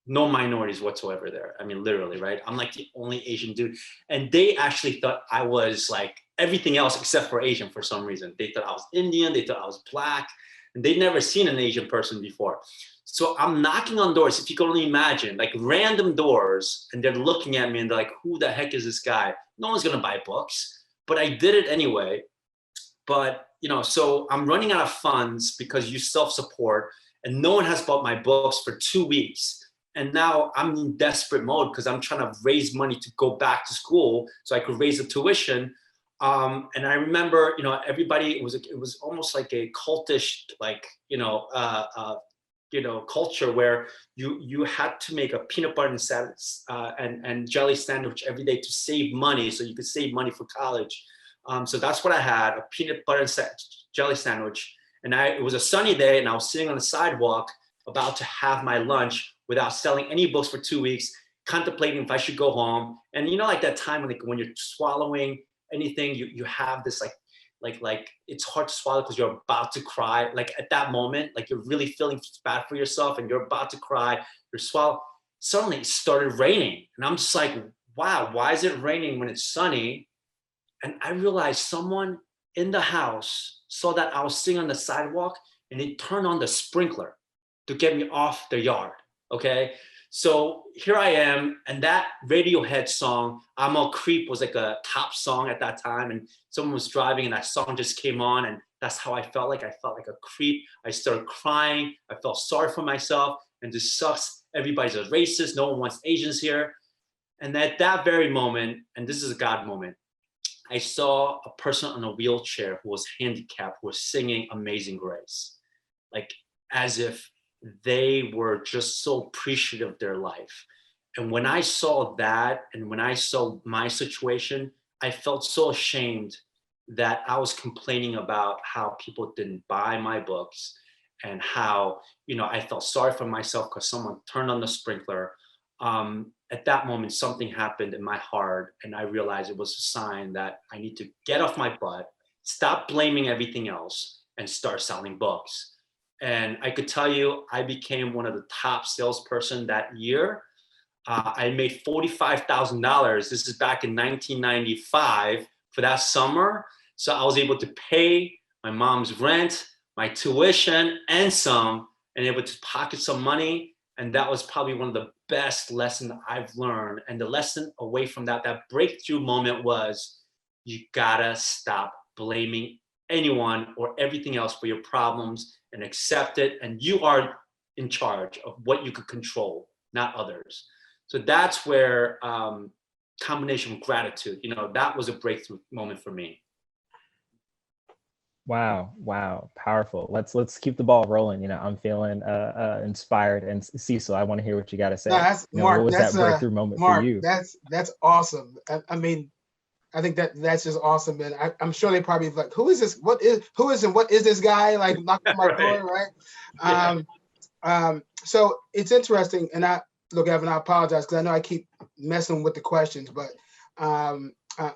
S7: no minorities whatsoever there. I mean, literally, right? I'm like the only Asian dude. And they actually thought I was like everything else except for Asian for some reason. They thought I was Indian, they thought I was black, and they'd never seen an Asian person before. So I'm knocking on doors, if you can only imagine, like random doors, and they're looking at me and they're like, who the heck is this guy? No one's gonna buy books, but I did it anyway. But, so I'm running out of funds because you self-support, and no one has bought my books for 2 weeks. And now I'm in desperate mode because I'm trying to raise money to go back to school so I could raise the tuition. And I remember, everybody, it was almost like a cultish, like, culture where you had to make a peanut butter and jelly sandwich every day to save money so you could save money for college. So that's what I had, a peanut butter and jelly sandwich. And it was a sunny day, and I was sitting on the sidewalk about to have my lunch without selling any books for 2 weeks, contemplating if I should go home. And like that time when you're swallowing anything, you have this like it's hard to swallow because you're about to cry. Like at that moment, like you're really feeling bad for yourself and you're about to cry, you're swallowing. Suddenly it started raining. And I'm just like, wow, why is it raining when it's sunny? And I realized someone in the house saw that I was sitting on the sidewalk, and they turned on the sprinkler to get me off their yard. Okay, so here I am, and that Radiohead song, I'm a Creep, was like a top song at that time, and someone was driving and that song just came on, and that's how I felt like. I felt like a creep. I started crying. I felt sorry for myself, and this sucks. Everybody's a racist. No one wants Asians here. And at that very moment, and this is a God moment, I saw a person on a wheelchair who was handicapped, who was singing Amazing Grace, like as if they were just so appreciative of their life. And when I saw that, and when I saw my situation, I felt so ashamed that I was complaining about how people didn't buy my books, and how, I felt sorry for myself because someone turned on the sprinkler. At that moment, something happened in my heart, and I realized it was a sign that I need to get off my butt, stop blaming everything else, and start selling books. And I could tell you, I became one of the top salesperson that year. I made $45,000. This is back in 1995 for that summer. So I was able to pay my mom's rent, my tuition, and some, and able to pocket some money. And that was probably one of the best lessons I've learned. And the lesson away from that breakthrough moment was, you gotta stop blaming anyone or everything else for your problems and accept it. And you are in charge of what you could control, not others. So that's where combination of gratitude, that was a breakthrough moment for me.
S1: Wow, powerful. Let's keep the ball rolling. I'm feeling inspired. And Cecil, I want to hear what you got to say.
S6: No, that's Mark.
S1: What was
S6: That's
S1: that breakthrough moment
S6: Mark.
S1: for you?
S6: That's awesome. I mean, I think that's just awesome. And I'm sure they probably like, who is this? What is this guy? Like knocking on my
S7: Right.
S6: door, right?
S7: Yeah.
S6: So it's interesting. And look, Evan, I apologize because I know I keep messing with the questions, but I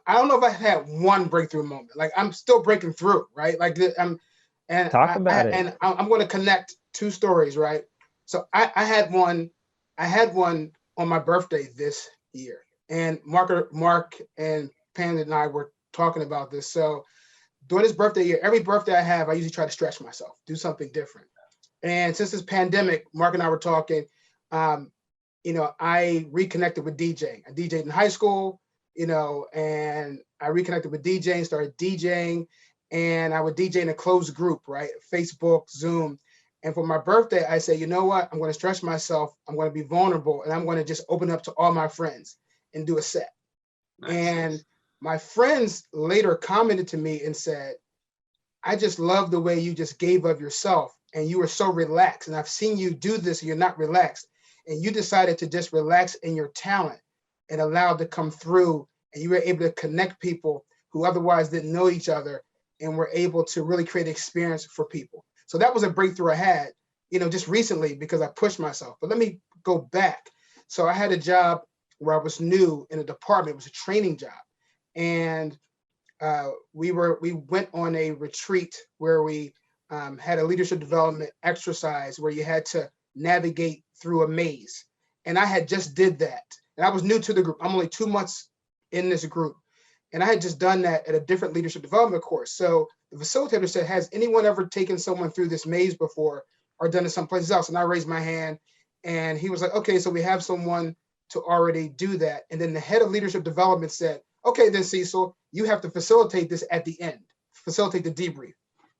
S6: don't know if I had one breakthrough moment. Like I'm still breaking through, right? Like I'm going to connect two stories, right? So I had one on my birthday this year, and Mark and Pandit and I were talking about this. So during this birthday year, every birthday I have, I usually try to stretch myself, do something different. And since this pandemic, Mark and I were talking, I reconnected with DJing. I DJed in high school, and I reconnected with DJing, started DJing, and I would DJ in a closed group, right? Facebook, Zoom. And for my birthday, I said, you know what? I'm going to stretch myself. I'm going to be vulnerable, and I'm going to just open up to all my friends and do a set. Nice. And my friends later commented to me and said, I just love the way you just gave of yourself, and you were so relaxed. And I've seen you do this, and you're not relaxed. And you decided to just relax in your talent and allow it to come through. And you were able to connect people who otherwise didn't know each other, and were able to really create an experience for people. So that was a breakthrough I had, just recently because I pushed myself. But let me go back. So I had a job where I was new in a department. It was a training job. And we went on a retreat where we had a leadership development exercise where you had to navigate through a maze. And I had just did that. And I was new to the group. I'm only 2 months in this group. And I had just done that at a different leadership development course. So the facilitator said, has anyone ever taken someone through this maze before or done it someplace else? And I raised my hand, and he was like, okay, so we have someone to already do that. And then the head of leadership development said, okay, then Cecil, you have to facilitate this at the end, facilitate the debrief.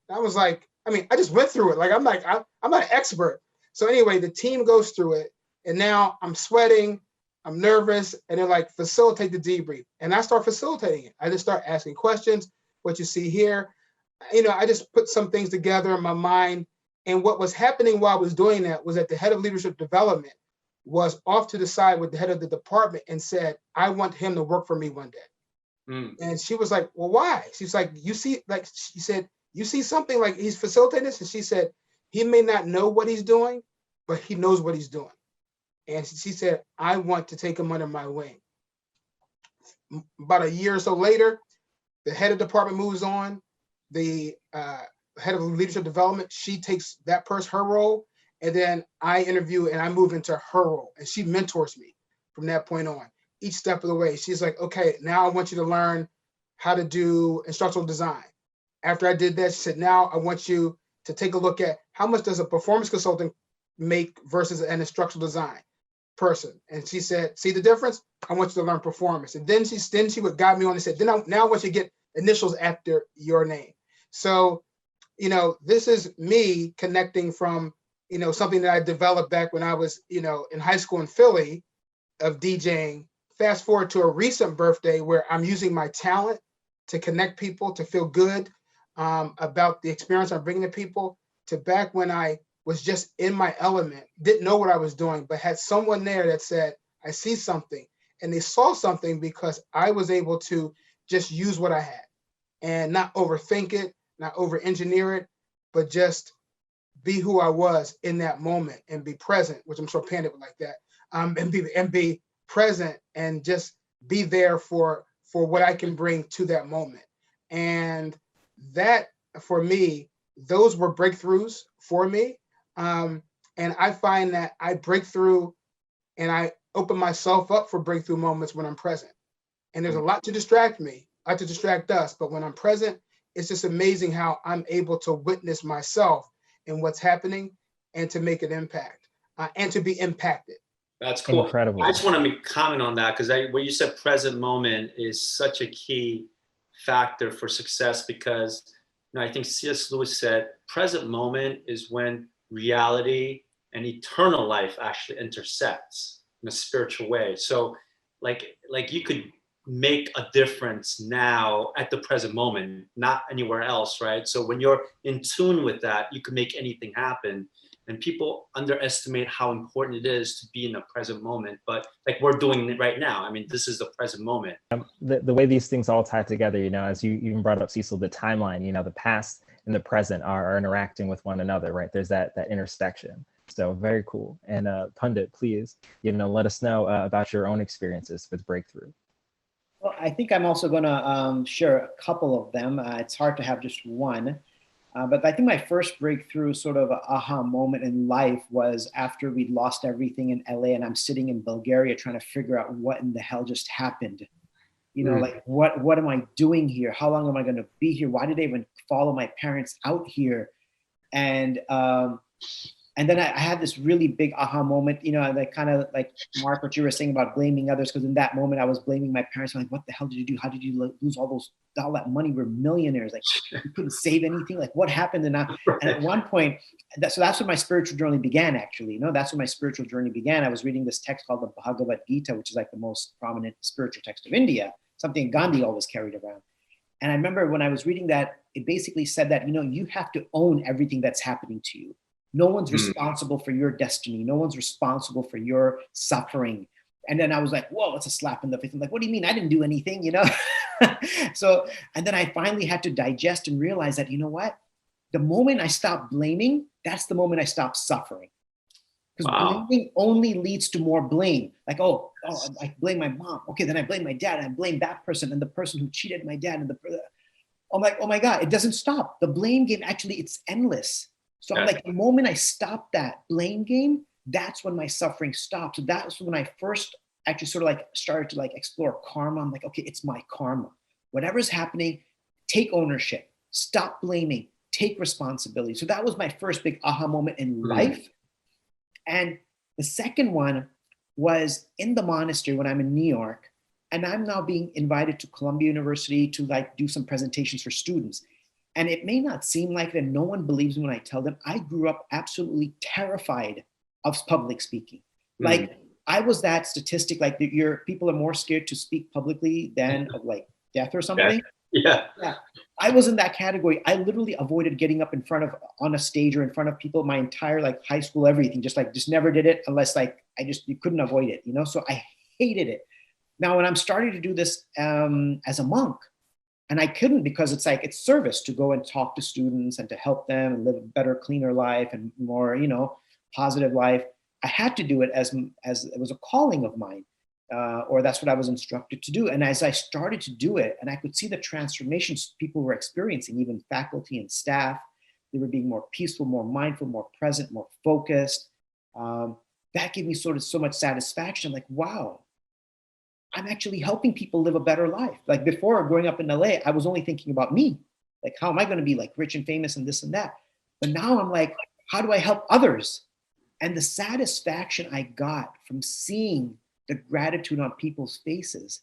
S6: And I was like, I just went through it. Like, I'm not an expert. So anyway, the team goes through it, and now I'm sweating, I'm nervous, and they're like, facilitate the debrief. And I start facilitating it. I just start asking questions, what you see here. I just put some things together in my mind. And what was happening while I was doing that was that the head of leadership development was off to the side with the head of the department and said, I want him to work for me one day. Mm. And she was like, well, why? She's like, she said, you see something like he's facilitating this? And she said, he may not know what he's doing, but he knows what he's doing. And she said, I want to take him under my wing. About a year or so later, the head of department moves on. The head of leadership development, she takes that person, her role. And then I interview and I move into her role. And she mentors me from that point on. Each step of the way, she's like, okay, now I want you to learn how to do instructional design. After I did that, she said, now I want you to take a look at how much does a performance consultant make versus an instructional design person. And she said, see the difference? I want you to learn performance. And then she would guide me on and said, now I want you to get initials after your name. So, this is me connecting from, something that I developed back when I was, in high school in Philly of DJing. Fast forward to a recent birthday where I'm using my talent to connect people, to feel good about the experience I'm bringing to people, to back when I was just in my element, didn't know what I was doing, but had someone there that said, I see something. And they saw something because I was able to just use what I had and not overthink it, not over-engineer it, but just be who I was in that moment and be present, which I'm sure Pandit would like that, and be present and just be there for what I can bring to that moment. And that, for me, those were breakthroughs for me. And I find that I break through and I open myself up for breakthrough moments when I'm present. And there's a lot to distract me, to distract us. But when I'm present, it's just amazing how I'm able to witness myself and what's happening and to make an impact and to be impacted.
S7: That's cool.
S1: Incredible.
S7: I just want to make a comment on that, because what you said, present moment, is such a key factor for success, because I think C.S. Lewis said present moment is when reality and eternal life actually intersects in a spiritual way. So like you could make a difference now at the present moment, not anywhere else, right? So when you're in tune with that, you can make anything happen. And people underestimate how important it is to be in the present moment. But like we're doing it right now. I mean, this is the present moment.
S1: The way these things all tie together, as you even brought up, Cecil, the timeline, the past and the present are interacting with one another, right? There's that intersection. So very cool. And Pandit, please, let us know about your own experiences with breakthrough.
S5: Well, I think I'm also going to share a couple of them. It's hard to have just one. But I think my first breakthrough sort of aha moment in life was after we'd lost everything in LA, and I'm sitting in Bulgaria trying to figure out what in the hell just happened. Like what am I doing here? How long am I going to be here? Why did I even follow my parents out here? And then I had this really big aha moment, like kind of like Mark, what you were saying about blaming others, because in that moment I was blaming my parents. I'm like, what the hell did you do? How did you lose all that money? We're millionaires. Like, you couldn't save anything. Like, what happened? And at one point, so that's when my spiritual journey began, actually. That's when my spiritual journey began. I was reading this text called the Bhagavad Gita, which is like the most prominent spiritual text of India, something Gandhi always carried around. And I remember when I was reading that, it basically said that, you have to own everything that's happening to you. No one's responsible for your destiny. No one's responsible for your suffering. And then I was like, whoa, it's a slap in the face. I'm like, what do you mean? I didn't do anything, So, and then I finally had to digest and realize that, what? The moment I stop blaming, that's the moment I stop suffering. Because blaming only leads to more blame. Like, oh, I blame my mom. Okay, then I blame my dad. I blame that person and the person who cheated my dad. And I'm like, oh my God, it doesn't stop. The blame game, actually, it's endless. So I'm like, the moment I stop that blame game, that's when my suffering stops. So that's when I first actually sort of like started to like explore karma. I'm like, okay, it's my karma. Whatever's happening, take ownership, stop blaming, take responsibility. So that was my first big aha moment in life. And the second one was in the monastery when I'm in New York, and I'm now being invited to Columbia University to like do some presentations for students. And it may not seem like that, no one believes me when I tell them I grew up absolutely terrified of public speaking. Like I was that statistic, like people are more scared to speak publicly than of like death or something.
S7: Yeah.
S5: I was in that category. I literally avoided getting up on a stage or in front of people my entire like high school, everything, just never did it unless like you couldn't avoid it, So I hated it. Now, when I'm starting to do this as a monk, and I couldn't because it's service to go and talk to students and to help them and live a better, cleaner life and more, positive life. I had to do it as it was a calling of mine, or that's what I was instructed to do. And as I started to do it, and I could see the transformations people were experiencing, even faculty and staff, they were being more peaceful, more mindful, more present, more focused. That gave me so much satisfaction. Like, wow, I'm actually helping people live a better life. Like before, growing up in LA, I was only thinking about me. Like, how am I going to be like rich and famous and this and that? But now I'm like, how do I help others? And the satisfaction I got from seeing the gratitude on people's faces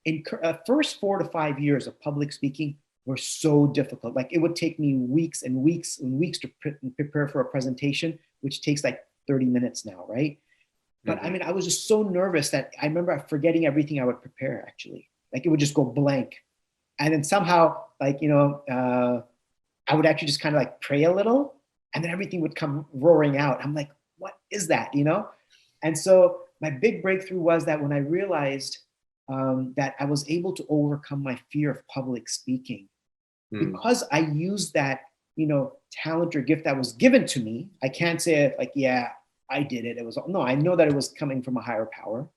S5: in first 4 to 5 years of public speaking were so difficult. Like it would take me weeks and weeks and weeks to prepare for a presentation, which takes like 30 minutes now, right? But I mean, I was just so nervous that I remember forgetting everything I would prepare, actually. Like it would just go blank. And then somehow, like, I would actually just kind of like pray a little, and then everything would come roaring out. I'm like, what is that, And so my big breakthrough was that when I realized that I was able to overcome my fear of public speaking, because I used that, talent or gift that was given to me. I can't say it like, yeah, I did it. I know that it was coming from a higher power.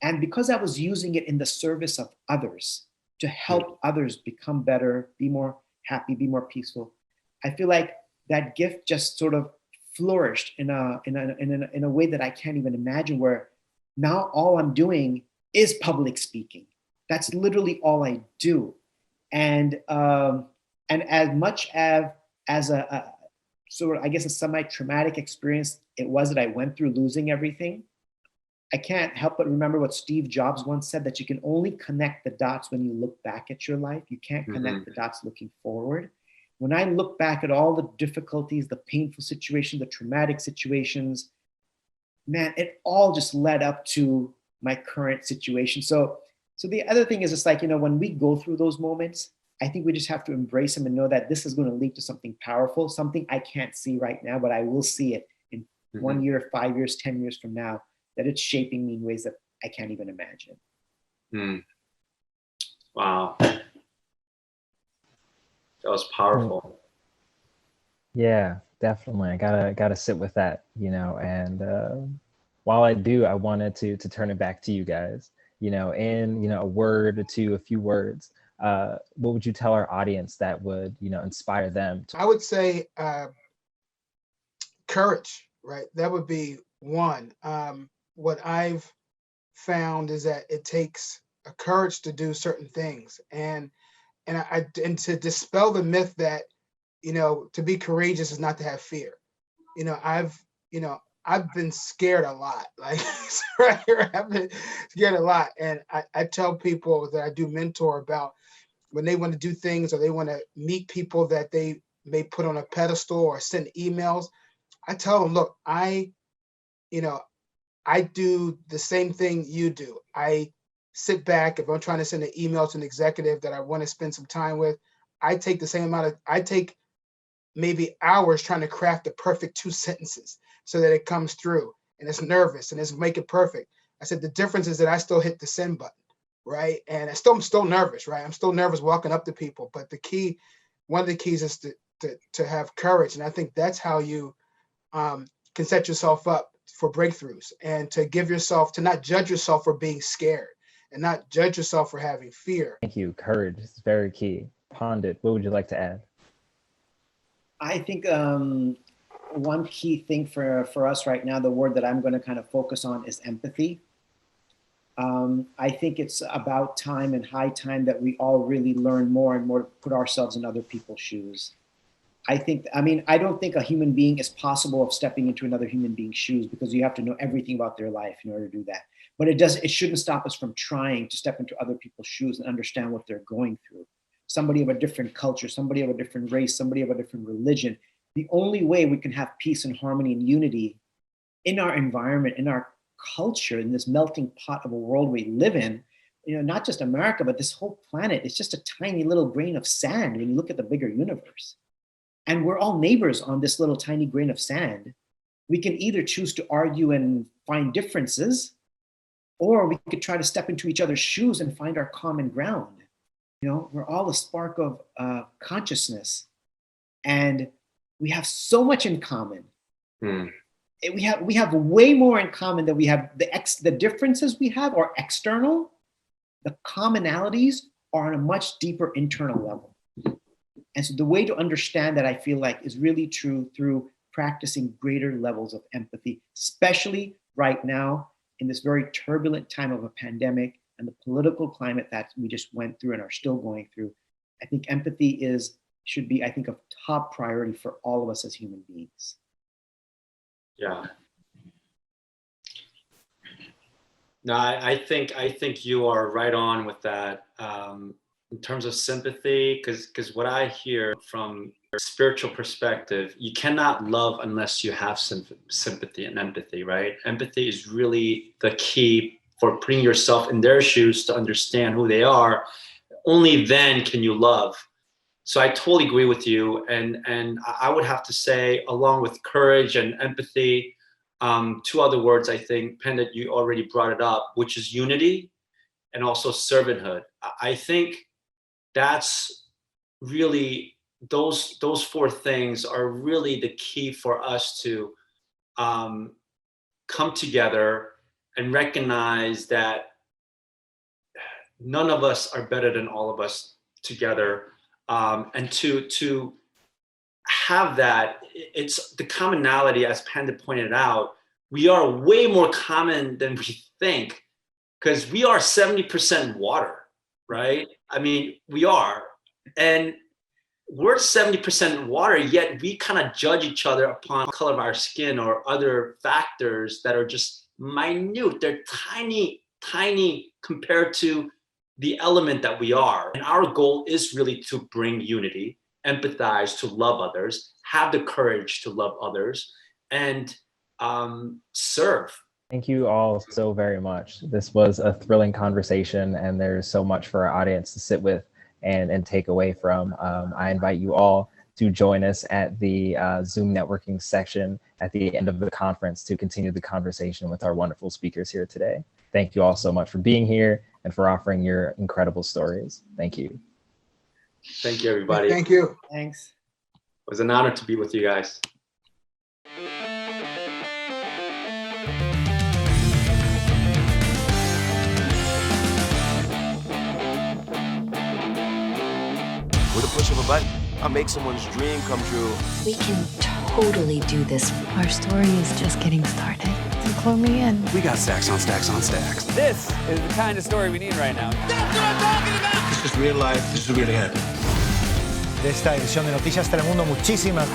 S5: And because I was using it in the service of others to help others become better, be more happy, be more peaceful, I feel like that gift just sort of flourished in a way that I can't even imagine, where now all I'm doing is public speaking. That's literally all I do. And as much as a sort of, I guess, a semi-traumatic experience it was that I went through losing everything, I can't help but remember what Steve Jobs once said, that you can only connect the dots when you look back at your life. You can't connect the dots looking forward. When I look back at all the difficulties, the painful situations, the traumatic situations, man, it all just led up to my current situation. So the other thing is, it's like, you know, when we go through those moments, I think we just have to embrace them and know that this is going to lead to something powerful, something I can't see right now, but I will see it in 1 year, 5 years, 10 years from now, that it's shaping me in ways that I can't even imagine.
S7: Wow. That was powerful.
S1: Yeah, definitely. I gotta sit with that, you know, and while I do, I wanted to turn it back to you guys, you know, in, you know, a word or two, a few words. What would you tell our audience that would, you know, inspire them to?
S6: I would say courage, right? That would be one. What I've found is that it takes a courage to do certain things, and to dispel the myth that, you know, to be courageous is not to have fear. You know, I've been scared a lot. Like right here, I've been scared a lot, and I tell people that I do mentor about when they want to do things or they want to meet people that they may put on a pedestal or send emails. I tell them, look, you know, I do the same thing you do. I sit back. If I'm trying to send an email to an executive that I want to spend some time with, I take the same amount of, I take maybe hours trying to craft the perfect 2 sentences so that it comes through, and it's nervous and it's make it perfect. I said, the difference is that I still hit the send button, right? And I'm still nervous, right? I'm still nervous walking up to people, but one of the keys is to have courage. And I think that's how you can set yourself up for breakthroughs, and to not judge yourself for being scared and not judge yourself for having fear.
S1: Thank you. Courage is very key. Pandit, what would you like to add?
S5: I think one key thing for us right now, the word that I'm going to kind of focus on, is empathy. I think it's about time and high time that we all really learn more and more to put ourselves in other people's shoes. I don't think a human being is possible of stepping into another human being's shoes, because you have to know everything about their life in order to do that. But it shouldn't stop us from trying to step into other people's shoes and understand what they're going through. Somebody of a different culture, somebody of a different race, somebody of a different religion. The only way we can have peace and harmony and unity in our environment, in our culture, in this melting pot of a world we live in, you know, not just America, but this whole planet, it's just a tiny little grain of sand when you look at the bigger universe. And we're all neighbors on this little tiny grain of sand. We can either choose to argue and find differences, or we could try to step into each other's shoes and find our common ground. You know, we're all a spark of consciousness, and we have so much in common. We have way more in common than we have. The differences we have are external. The commonalities are on a much deeper internal level. And so the way to understand that, I feel like, is really true through practicing greater levels of empathy, especially right now in this very turbulent time of a pandemic and the political climate that we just went through and are still going through. I think empathy should be, I think, a top priority for all of us as human beings.
S7: Yeah. No, I think you are right on with that. In terms of sympathy, because what I hear from a spiritual perspective, you cannot love unless you have sympathy and empathy, right? Empathy is really the key for putting yourself in their shoes to understand who they are. Only then can you love. So I totally agree with you. And I would have to say, along with courage and empathy, 2 other words, I think, Pandit, you already brought it up, which is unity and also servanthood. I think that's really, those 4 things are really the key for us to come together and recognize that none of us are better than all of us together. And to have that, it's the commonality, as Pandit pointed out, we are way more common than we think, because we are 70% water. right? I mean, we are. And we're 70% water, yet we kind of judge each other upon the color of our skin or other factors that are just minute. They're tiny, tiny compared to the element that we are. And our goal is really to bring unity, empathize, to love others, have the courage to love others, and serve.
S1: Thank you all so very much. This was a thrilling conversation, and there's so much for our audience to sit with and take away from. I invite you all to join us at the Zoom networking section at the end of the conference to continue the conversation with our wonderful speakers here today. Thank you all so much for being here and for offering your incredible stories. Thank you.
S7: Thank you, everybody.
S6: Thank you.
S5: Thanks.
S7: It was an honor to be with you guys.
S8: With a push of a button, I'll make someone's dream come true.
S9: We can totally do this. Our story is just getting started. So clue me in.
S10: We got stacks on stacks on stacks.
S11: This is the kind of story we need right now.
S8: That's what I'm talking about! This is real life. This is really happening.
S12: De esta edición de Noticias Telemundo, muchísimas.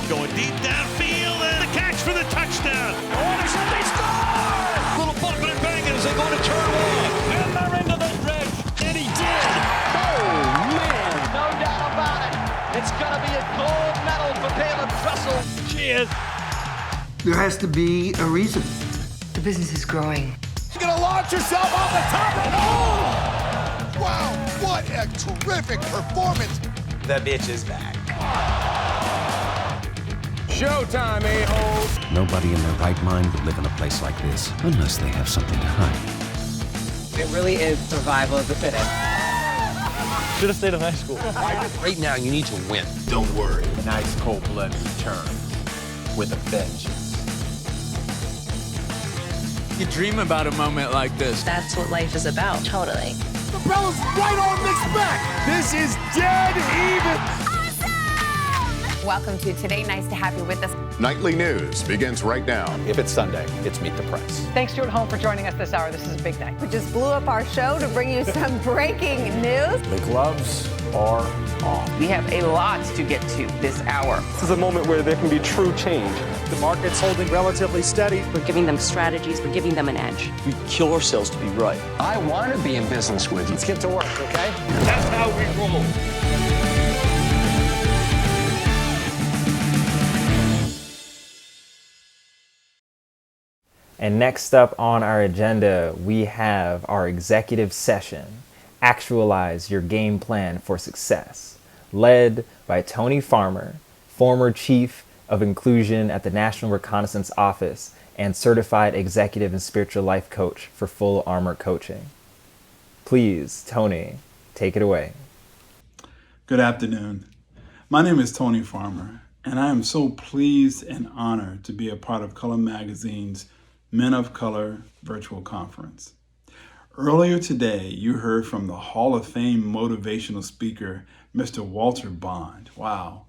S13: Going deep downfield and the catch for the touchdown. Oh, somebody score! Little bumping and banging as they go to turn one. And they're into the dredge. And he did.
S14: Oh, man. No doubt about it. It's going to be a gold medal for Taylor Trussell.
S13: Cheers.
S15: There has to be a reason.
S9: The business is growing.
S8: You're going to launch yourself off the top and oh! Wow, what a terrific performance. The bitch is back.
S12: Showtime, a-holes.
S10: Nobody in their right mind would live in a place like this unless they have something to hide.
S11: It really is survival of the fittest. Should have stayed in high school.
S8: Right now, you need to win. Don't worry.
S12: An ice cold blood return with a vengeance.
S11: You dream about a moment like this.
S9: That's what life is about. Totally.
S8: The bella's right on Nick's back.
S12: This is dead even.
S9: Welcome to Today. Nice to have you with us.
S16: Nightly news begins right now.
S10: If it's Sunday, it's Meet the Press.
S11: Thanks, Stuart Home, for joining us this hour. This is a big night.
S9: We just blew up our show to bring you some breaking news.
S12: The gloves are off.
S11: We have a lot to get to this hour.
S12: This is a moment where there can be true change. The market's holding relatively steady.
S9: We're giving them strategies. We're giving them an edge.
S12: We kill ourselves to be right.
S15: I want to be in business with you.
S12: Let's get to work, okay?
S13: That's how we roll.
S1: And next up on our agenda, we have our executive session, Actualize Your Game Plan for Success, led by Tony Farmer, former Chief of Inclusion at the National Reconnaissance Office and Certified Executive and Spiritual Life Coach for Full Armor Coaching. Please, Tony, take it away.
S17: Good afternoon. My name is Tony Farmer, and I am so pleased and honored to be a part of Color Magazine's Men of Color virtual conference. Earlier today, you heard from the Hall of Fame motivational speaker, Mr. Walter Bond. Wow.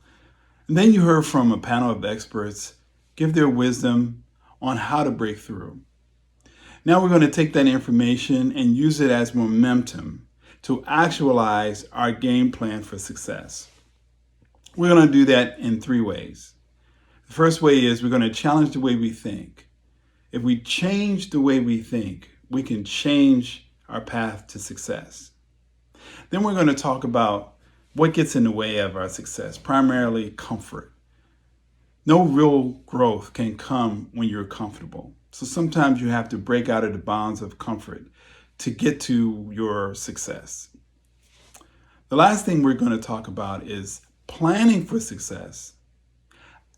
S17: And then you heard from a panel of experts give their wisdom on how to break through. Now we're going to take that information and use it as momentum to actualize our game plan for success. We're going to do that in 3 ways. The first way is we're going to challenge the way we think. If we change the way we think, we can change our path to success. Then we're going to talk about what gets in the way of our success, primarily comfort. No real growth can come when you're comfortable. So sometimes you have to break out of the bonds of comfort to get to your success. The last thing we're going to talk about is planning for success,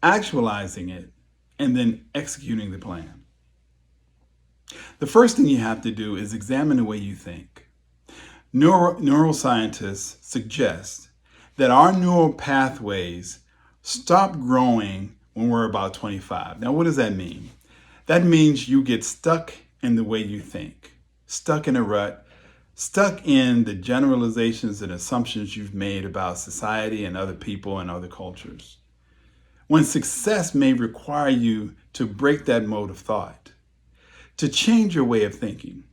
S17: actualizing it, and then executing the plan. The first thing you have to do is examine the way you think. Neuroscientists suggest that our neural pathways stop growing when we're about 25. Now, what does that mean? That means you get stuck in the way you think, stuck in a rut, stuck in the generalizations and assumptions you've made about society and other people and other cultures. When success may require you to break that mode of thought, to change your way of thinking,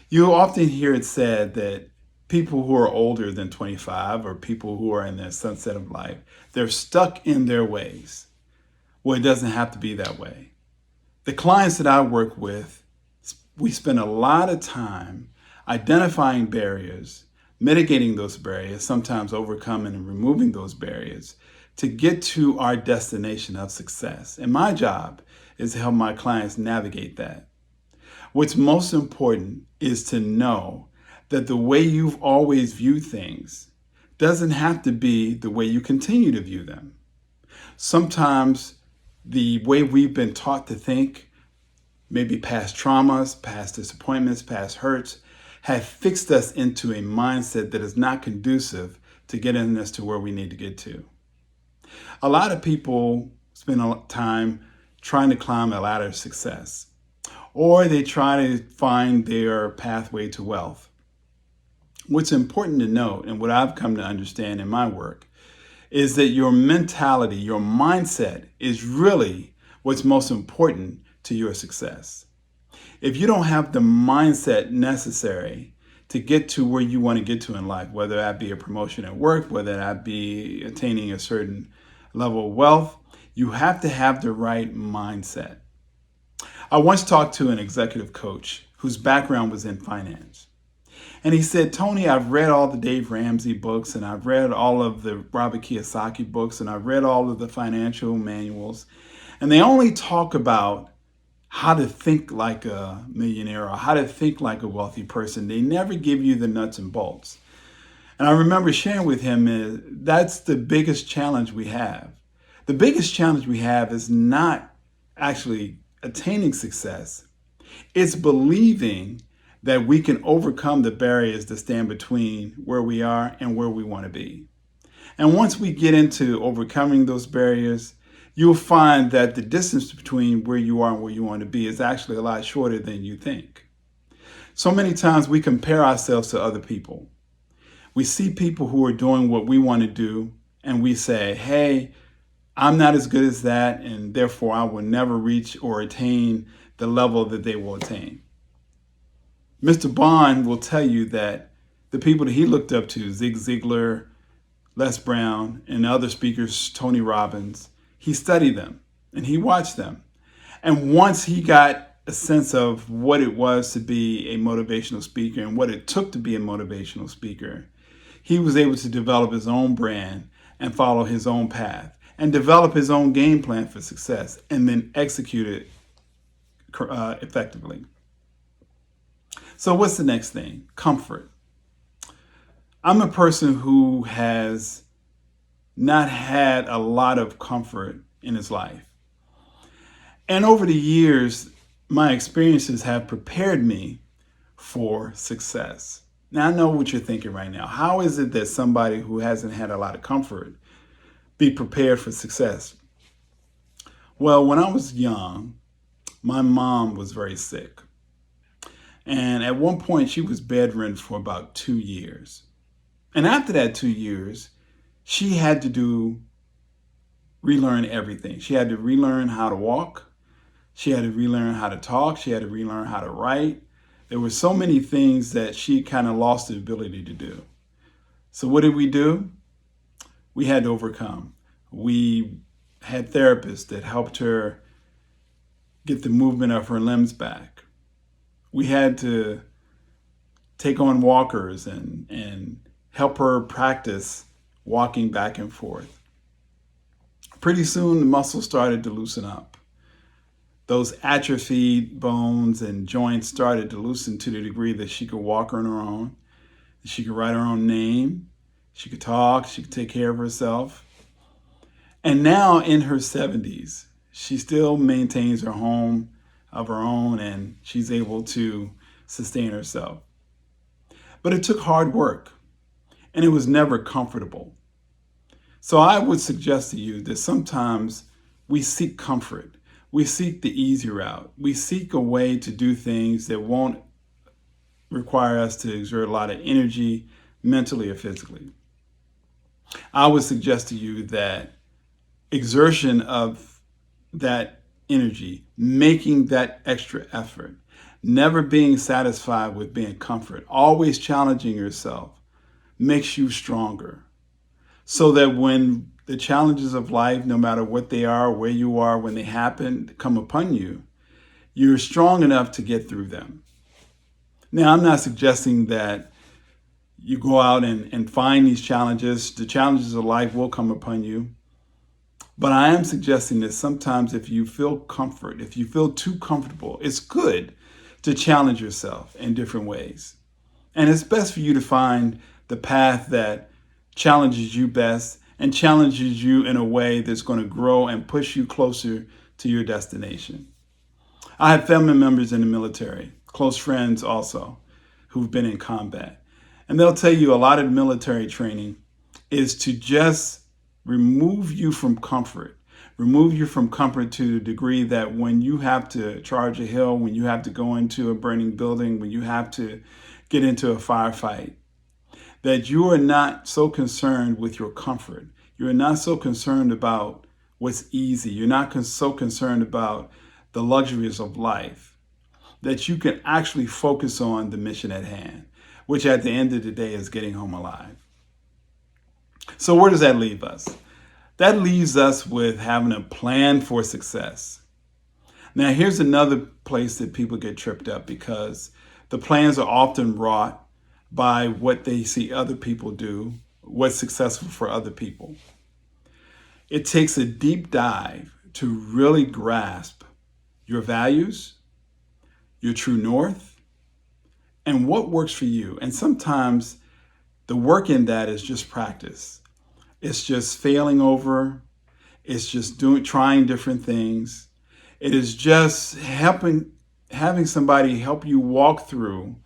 S17: You often hear it said that people who are older than 25 or people who are in their sunset of life, they're stuck in their ways. Well, it doesn't have to be that way. The clients that I work with, we spend a lot of time identifying barriers, mitigating those barriers, sometimes overcoming and removing those barriers to get to our destination of success. And my job is to help my clients navigate that. What's most important is to know that the way you've always viewed things doesn't have to be the way you continue to view them. Sometimes the way we've been taught to think, maybe past traumas, past disappointments, past hurts, have fixed us into a mindset that is not conducive to getting us to where we need to get to. A lot of people spend a lot of time trying to climb a ladder of success, or they try to find their pathway to wealth. What's important to note, and what I've come to understand in my work, is that your mentality, your mindset is really what's most important to your success. If you don't have the mindset necessary to get to where you want to get to in life, whether that be a promotion at work, whether that be attaining a certain level of wealth, you have to have the right mindset. I once talked to an executive coach whose background was in finance. And he said, Tony, I've read all the Dave Ramsey books, and I've read all of the Robert Kiyosaki books, and I've read all of the financial manuals. And they only talk about how to think like a millionaire or how to think like a wealthy person. They never give you the nuts and bolts. And I remember sharing with him, that's the biggest challenge we have. The biggest challenge we have is not actually attaining success. It's believing that we can overcome the barriers that stand between where we are and where we want to be. And once we get into overcoming those barriers, you'll find that the distance between where you are and where you want to be is actually a lot shorter than you think. So many times we compare ourselves to other people. We see people who are doing what we want to do, and we say, hey, I'm not as good as that, and therefore I will never reach or attain the level that they will attain. Mr. Bond will tell you that the people that he looked up to, Zig Ziglar, Les Brown, and other speakers, Tony Robbins, he studied them and he watched them. And once he got a sense of what it was to be a motivational speaker and what it took to be a motivational speaker, he was able to develop his own brand and follow his own path and develop his own game plan for success and then execute it effectively. So what's the next thing? Comfort. I'm a person who has not had a lot of comfort in his life. And over the years, my experiences have prepared me for success. Now I know what you're thinking right now. How is it that somebody who hasn't had a lot of comfort be prepared for success? Well, when I was young, my mom was very sick. And at one point, she was bedridden for about 2 years. And after that 2 years, she had to relearn everything. She had to relearn how to walk. She had to relearn how to talk. She had to relearn how to write. There were so many things that she kind of lost the ability to do. So what did we do? We had to overcome. We had therapists that helped her get the movement of her limbs back. We had to take on walkers and help her practice walking back and forth. Pretty soon, the muscles started to loosen up. Those atrophied bones and joints started to loosen to the degree that she could walk on her own. She could write her own name. She could talk. She could take care of herself. And now in her 70s, she still maintains her home of her own, and she's able to sustain herself. But it took hard work, and it was never comfortable. So I would suggest to you that sometimes we seek comfort. We seek the easy route. We seek a way to do things that won't require us to exert a lot of energy, mentally or physically. I would suggest to you that exertion of that energy, making that extra effort, Never being satisfied with being comfort, always challenging yourself makes you stronger. So that when the challenges of life, no matter what they are, where you are, when they happen, come upon you, you're strong enough to get through them. Now, I'm not suggesting that you go out and find these challenges. The challenges of life will come upon you. But I am suggesting that sometimes if you feel comfort, if you feel too comfortable, it's good to challenge yourself in different ways. And it's best for you to find the path that challenges you best and challenges you in a way that's going to grow and push you closer to your destination. I have family members in the military, close friends also, who've been in combat. And they'll tell you a lot of military training is to just remove you from comfort. Remove you from comfort to the degree that when you have to charge a hill, when you have to go into a burning building, when you have to get into a firefight, that you are not so concerned with your comfort. You are not so concerned about what's easy. You're not so concerned about the luxuries of life, that you can actually focus on the mission at hand, which at the end of the day is getting home alive. So where does that leave us? That leaves us with having a plan for success. Now, here's another place that people get tripped up because the plans are often wrought by what they see other people do, what's successful for other people. It takes a deep dive to really grasp your values, your true north, and what works for you. And sometimes the work in that is just practice. It's just failing over. It's just trying different things. It is just having somebody help you walk through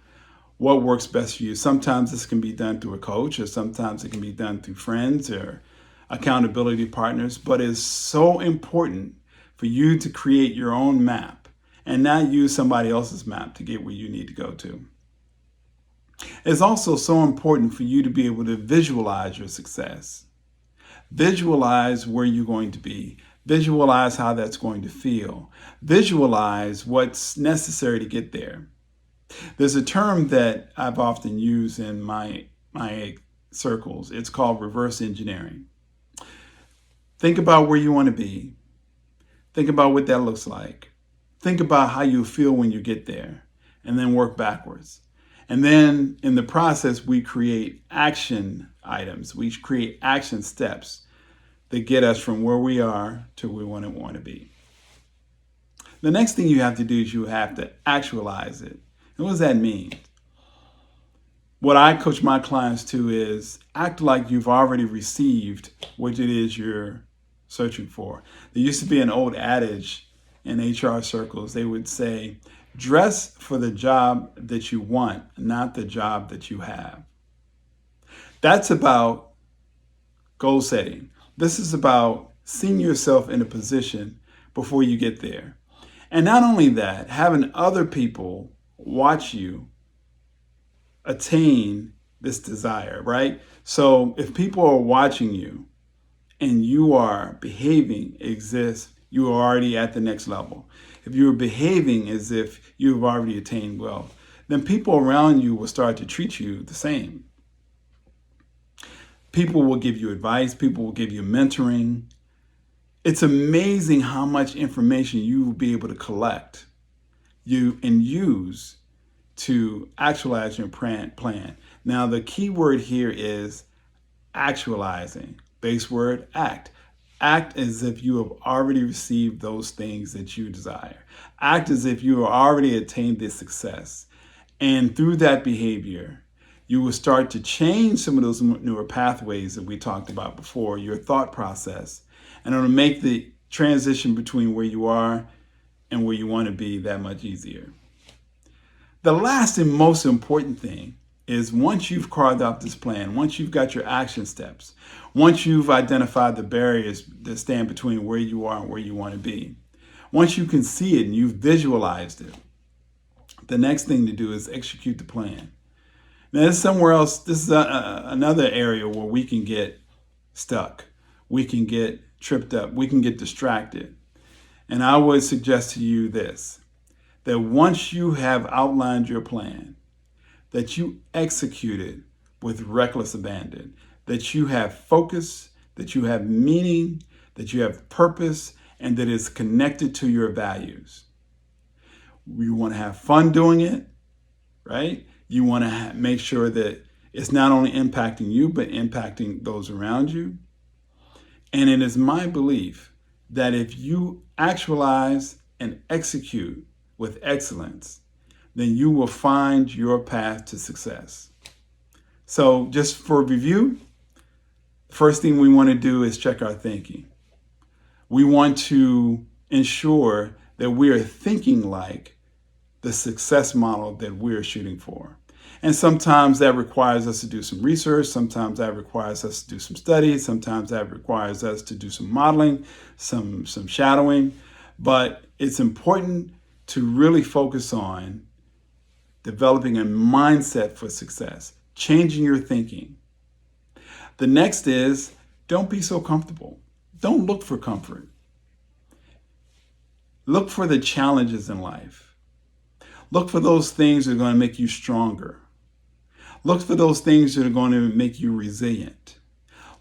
S17: what works best for you. Sometimes this can be done through a coach, or sometimes it can be done through friends or accountability partners. But it's so important for you to create your own map and not use somebody else's map to get where you need to go to. It's also so important for you to be able to visualize your success. Visualize where you're going to be. Visualize how that's going to feel. Visualize what's necessary to get there. There's a term that I've often used in my circles. It's called reverse engineering. Think about where you want to be. Think about what that looks like. Think about how you feel when you get there, and then work backwards. And then in the process, we create action items. We create action steps that get us from where we are to where we want to be. The next thing you have to do is you have to actualize it. And what does that mean? What I coach my clients to is act like you've already received what it is you're searching for. There used to be an old adage in HR circles. They would say, dress for the job that you want, not the job that you have. That's about goal setting. This is about seeing yourself in a position before you get there. And not only that, having other people watch you attain this desire, right? So if people are watching you and you are behaving you are already at the next level. If you're behaving as if you've already attained wealth, then people around you will start to treat you the same. People will give you advice. People will give you mentoring. It's amazing how much information you will be able to collect and use to actualize your plan. Now, the key word here is actualizing. Base word, act. Act as if you have already received those things that you desire. Act as if you have already attained this success. And through that behavior, you will start to change some of those newer pathways that we talked about before, your thought process, and it'll make the transition between where you are and where you want to be that much easier. The last and most important thing is once you've carved out this plan, once you've got your action steps, once you've identified the barriers that stand between where you are and where you want to be, once you can see it and you've visualized it, the next thing to do is execute the plan. Now, this is somewhere else. This is another area where we can get stuck. We can get tripped up. We can get distracted. And I would suggest to you this, that once you have outlined your plan, that you execute it with reckless abandon, that you have focus, that you have meaning, that you have purpose, and that it's connected to your values. You want to have fun doing it, right? You want to make sure that it's not only impacting you, but impacting those around you. And it is my belief that if you actualize and execute with excellence, then you will find your path to success. So just for review, the first thing we want to do is check our thinking. We want to ensure that we are thinking like the success model that we're shooting for. And sometimes that requires us to do some research. Sometimes that requires us to do some studies. Sometimes that requires us to do some modeling, some shadowing. But it's important to really focus on developing a mindset for success, changing your thinking. The next is, don't be so comfortable. Don't look for comfort. Look for the challenges in life. Look for those things that are going to make you stronger. Look for those things that are going to make you resilient.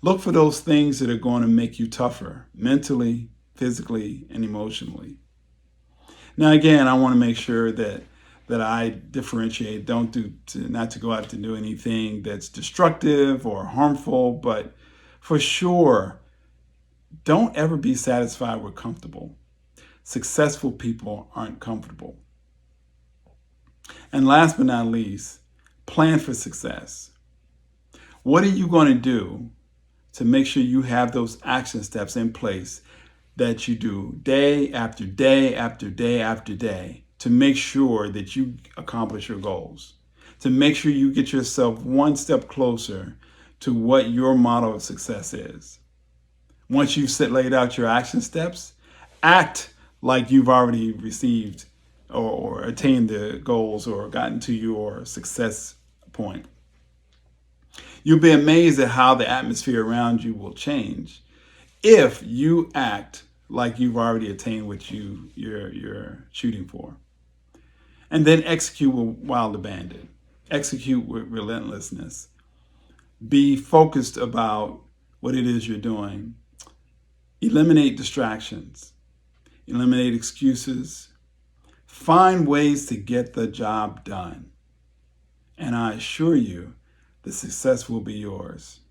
S17: Look for those things that are going to make you tougher, mentally, physically, and emotionally. Now, again, I want to make sure that I differentiate, not to go out to do anything that's destructive or harmful, but for sure, don't ever be satisfied with comfortable. Successful people aren't comfortable. And last but not least, plan for success. What are you going to do to make sure you have those action steps in place that you do day after day after day after day to make sure that you accomplish your goals, to make sure you get yourself one step closer to what your model of success is? Once you've laid out your action steps, act like you've already received or attained the goals or gotten to your success point. You'll be amazed at how the atmosphere around you will change if you act like you've already attained what you're shooting for. And then execute with wild abandon. Execute with relentlessness. Be focused about what it is you're doing. Eliminate distractions. Eliminate excuses. Find ways to get the job done. And I assure you, the success will be yours.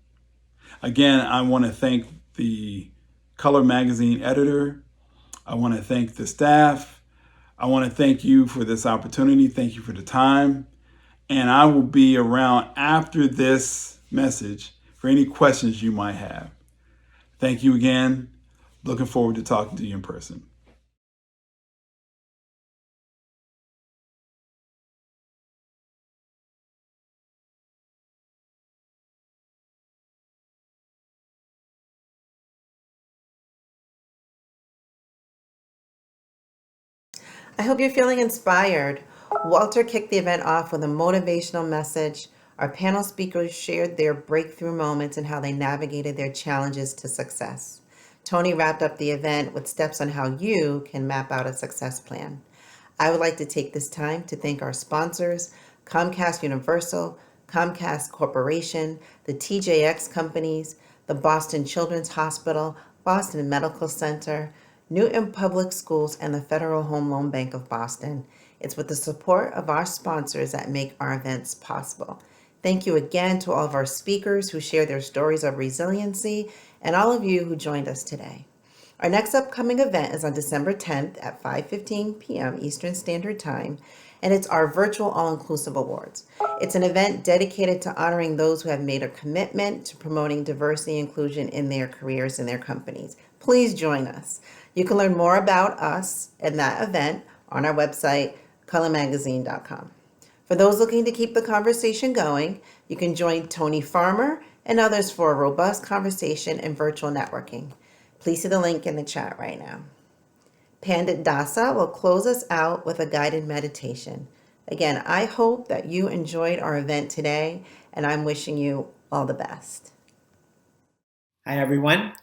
S17: Again, I want to thank the Color Magazine editor. I want to thank the staff. I want to thank you for this opportunity. Thank you for the time. And I will be around after this message for any questions you might have. Thank you again. Looking forward to talking to you in person.
S2: I hope you're feeling inspired. Walter kicked the event off with a motivational message. Our panel speakers shared their breakthrough moments and how they navigated their challenges to success. Tony wrapped up the event with steps on how you can map out a success plan. I would like to take this time to thank our sponsors, Comcast Universal, Comcast Corporation, the TJX Companies, the Boston Children's Hospital, Boston Medical Center, Newton Public Schools, and the Federal Home Loan Bank of Boston. It's with the support of our sponsors that make our events possible. Thank you again to all of our speakers who share their stories of resiliency and all of you who joined us today. Our next upcoming event is on December 10th at 5:15 p.m. Eastern Standard Time, and it's our virtual All-Inclusive Awards. It's an event dedicated to honoring those who have made a commitment to promoting diversity and inclusion in their careers and their companies. Please join us. You can learn more about us and that event on our website, colormagazine.com. For those looking to keep the conversation going, you can join Tony Farmer and others for a robust conversation and virtual networking. Please see the link in the chat right now. Pandit Dasa will close us out with a guided meditation. Again, I hope that you enjoyed our event today, and I'm wishing you all the best.
S5: Hi, everyone.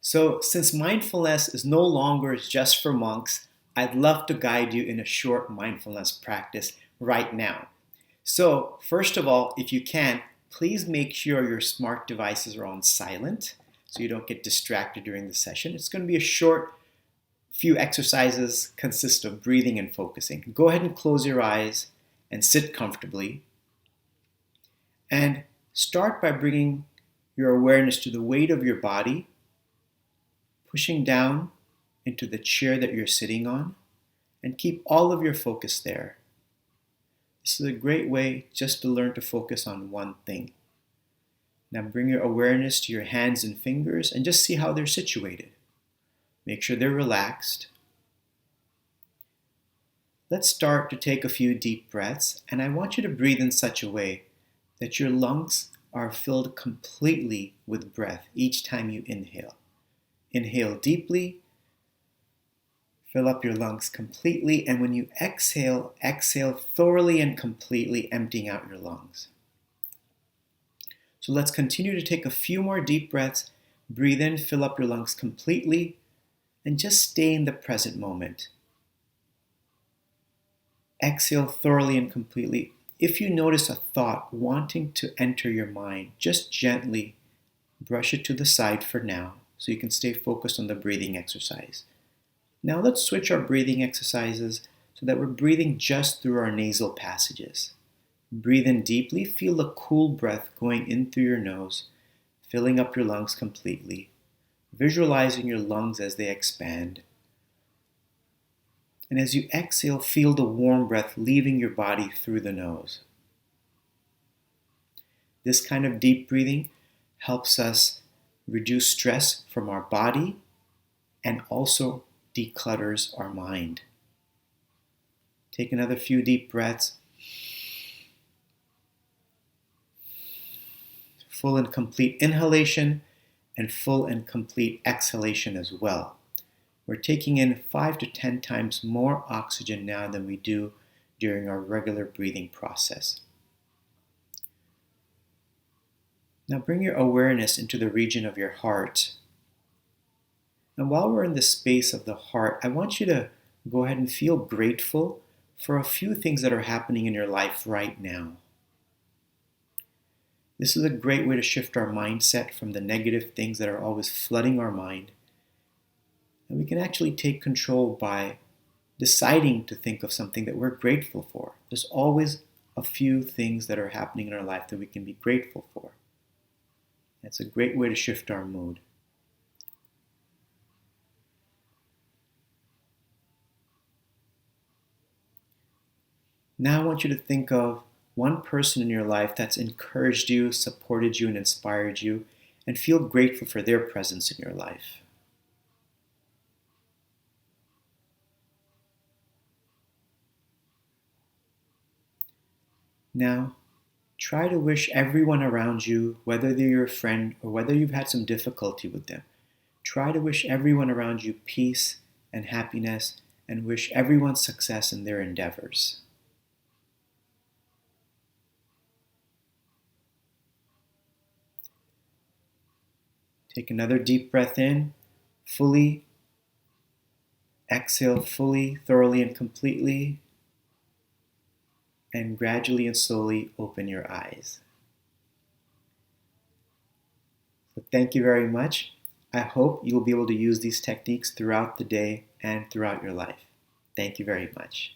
S5: So since mindfulness is no longer just for monks, I'd love to guide you in a short mindfulness practice right now. So first of all, if you can, please make sure your smart devices are on silent so you don't get distracted during the session. It's going to be a short few exercises, consist of breathing and focusing. Go ahead and close your eyes and sit comfortably. And start by bringing your awareness to the weight of your body, pushing down into the chair that you're sitting on, and keep all of your focus there. This is a great way just to learn to focus on one thing. Now bring your awareness to your hands and fingers and just see how they're situated. Make sure they're relaxed. Let's start to take a few deep breaths, and I want you to breathe in such a way that your lungs are filled completely with breath each time you inhale. Inhale deeply, fill up your lungs completely, and when you exhale, exhale thoroughly and completely, emptying out your lungs. So let's continue to take a few more deep breaths. Breathe in, fill up your lungs completely, and just stay in the present moment. Exhale thoroughly and completely. If you notice a thought wanting to enter your mind, just gently brush it to the side for now so you can stay focused on the breathing exercise. Now let's switch our breathing exercises so that we're breathing just through our nasal passages. Breathe in deeply, feel the cool breath going in through your nose, filling up your lungs completely, visualizing your lungs as they expand. And as you exhale, feel the warm breath leaving your body through the nose. This kind of deep breathing helps us reduce stress from our body and also declutters our mind. Take another few deep breaths. Full and complete inhalation and full and complete exhalation as well. We're taking in 5 to 10 times more oxygen now than we do during our regular breathing process. Now bring your awareness into the region of your heart. And while we're in the space of the heart, I want you to go ahead and feel grateful for a few things that are happening in your life right now. This is a great way to shift our mindset from the negative things that are always flooding our mind. And we can actually take control by deciding to think of something that we're grateful for. There's always a few things that are happening in our life that we can be grateful for. That's a great way to shift our mood. Now I want you to think of one person in your life that's encouraged you, supported you, and inspired you, and feel grateful for their presence in your life. Now, try to wish everyone around you, whether they're your friend or whether you've had some difficulty with them, try to wish everyone around you peace and happiness and wish everyone success in their endeavors. Take another deep breath in, fully. Exhale fully, thoroughly, and completely. And gradually and slowly open your eyes. So thank you very much. I hope you'll be able to use these techniques throughout the day and throughout your life. Thank you very much.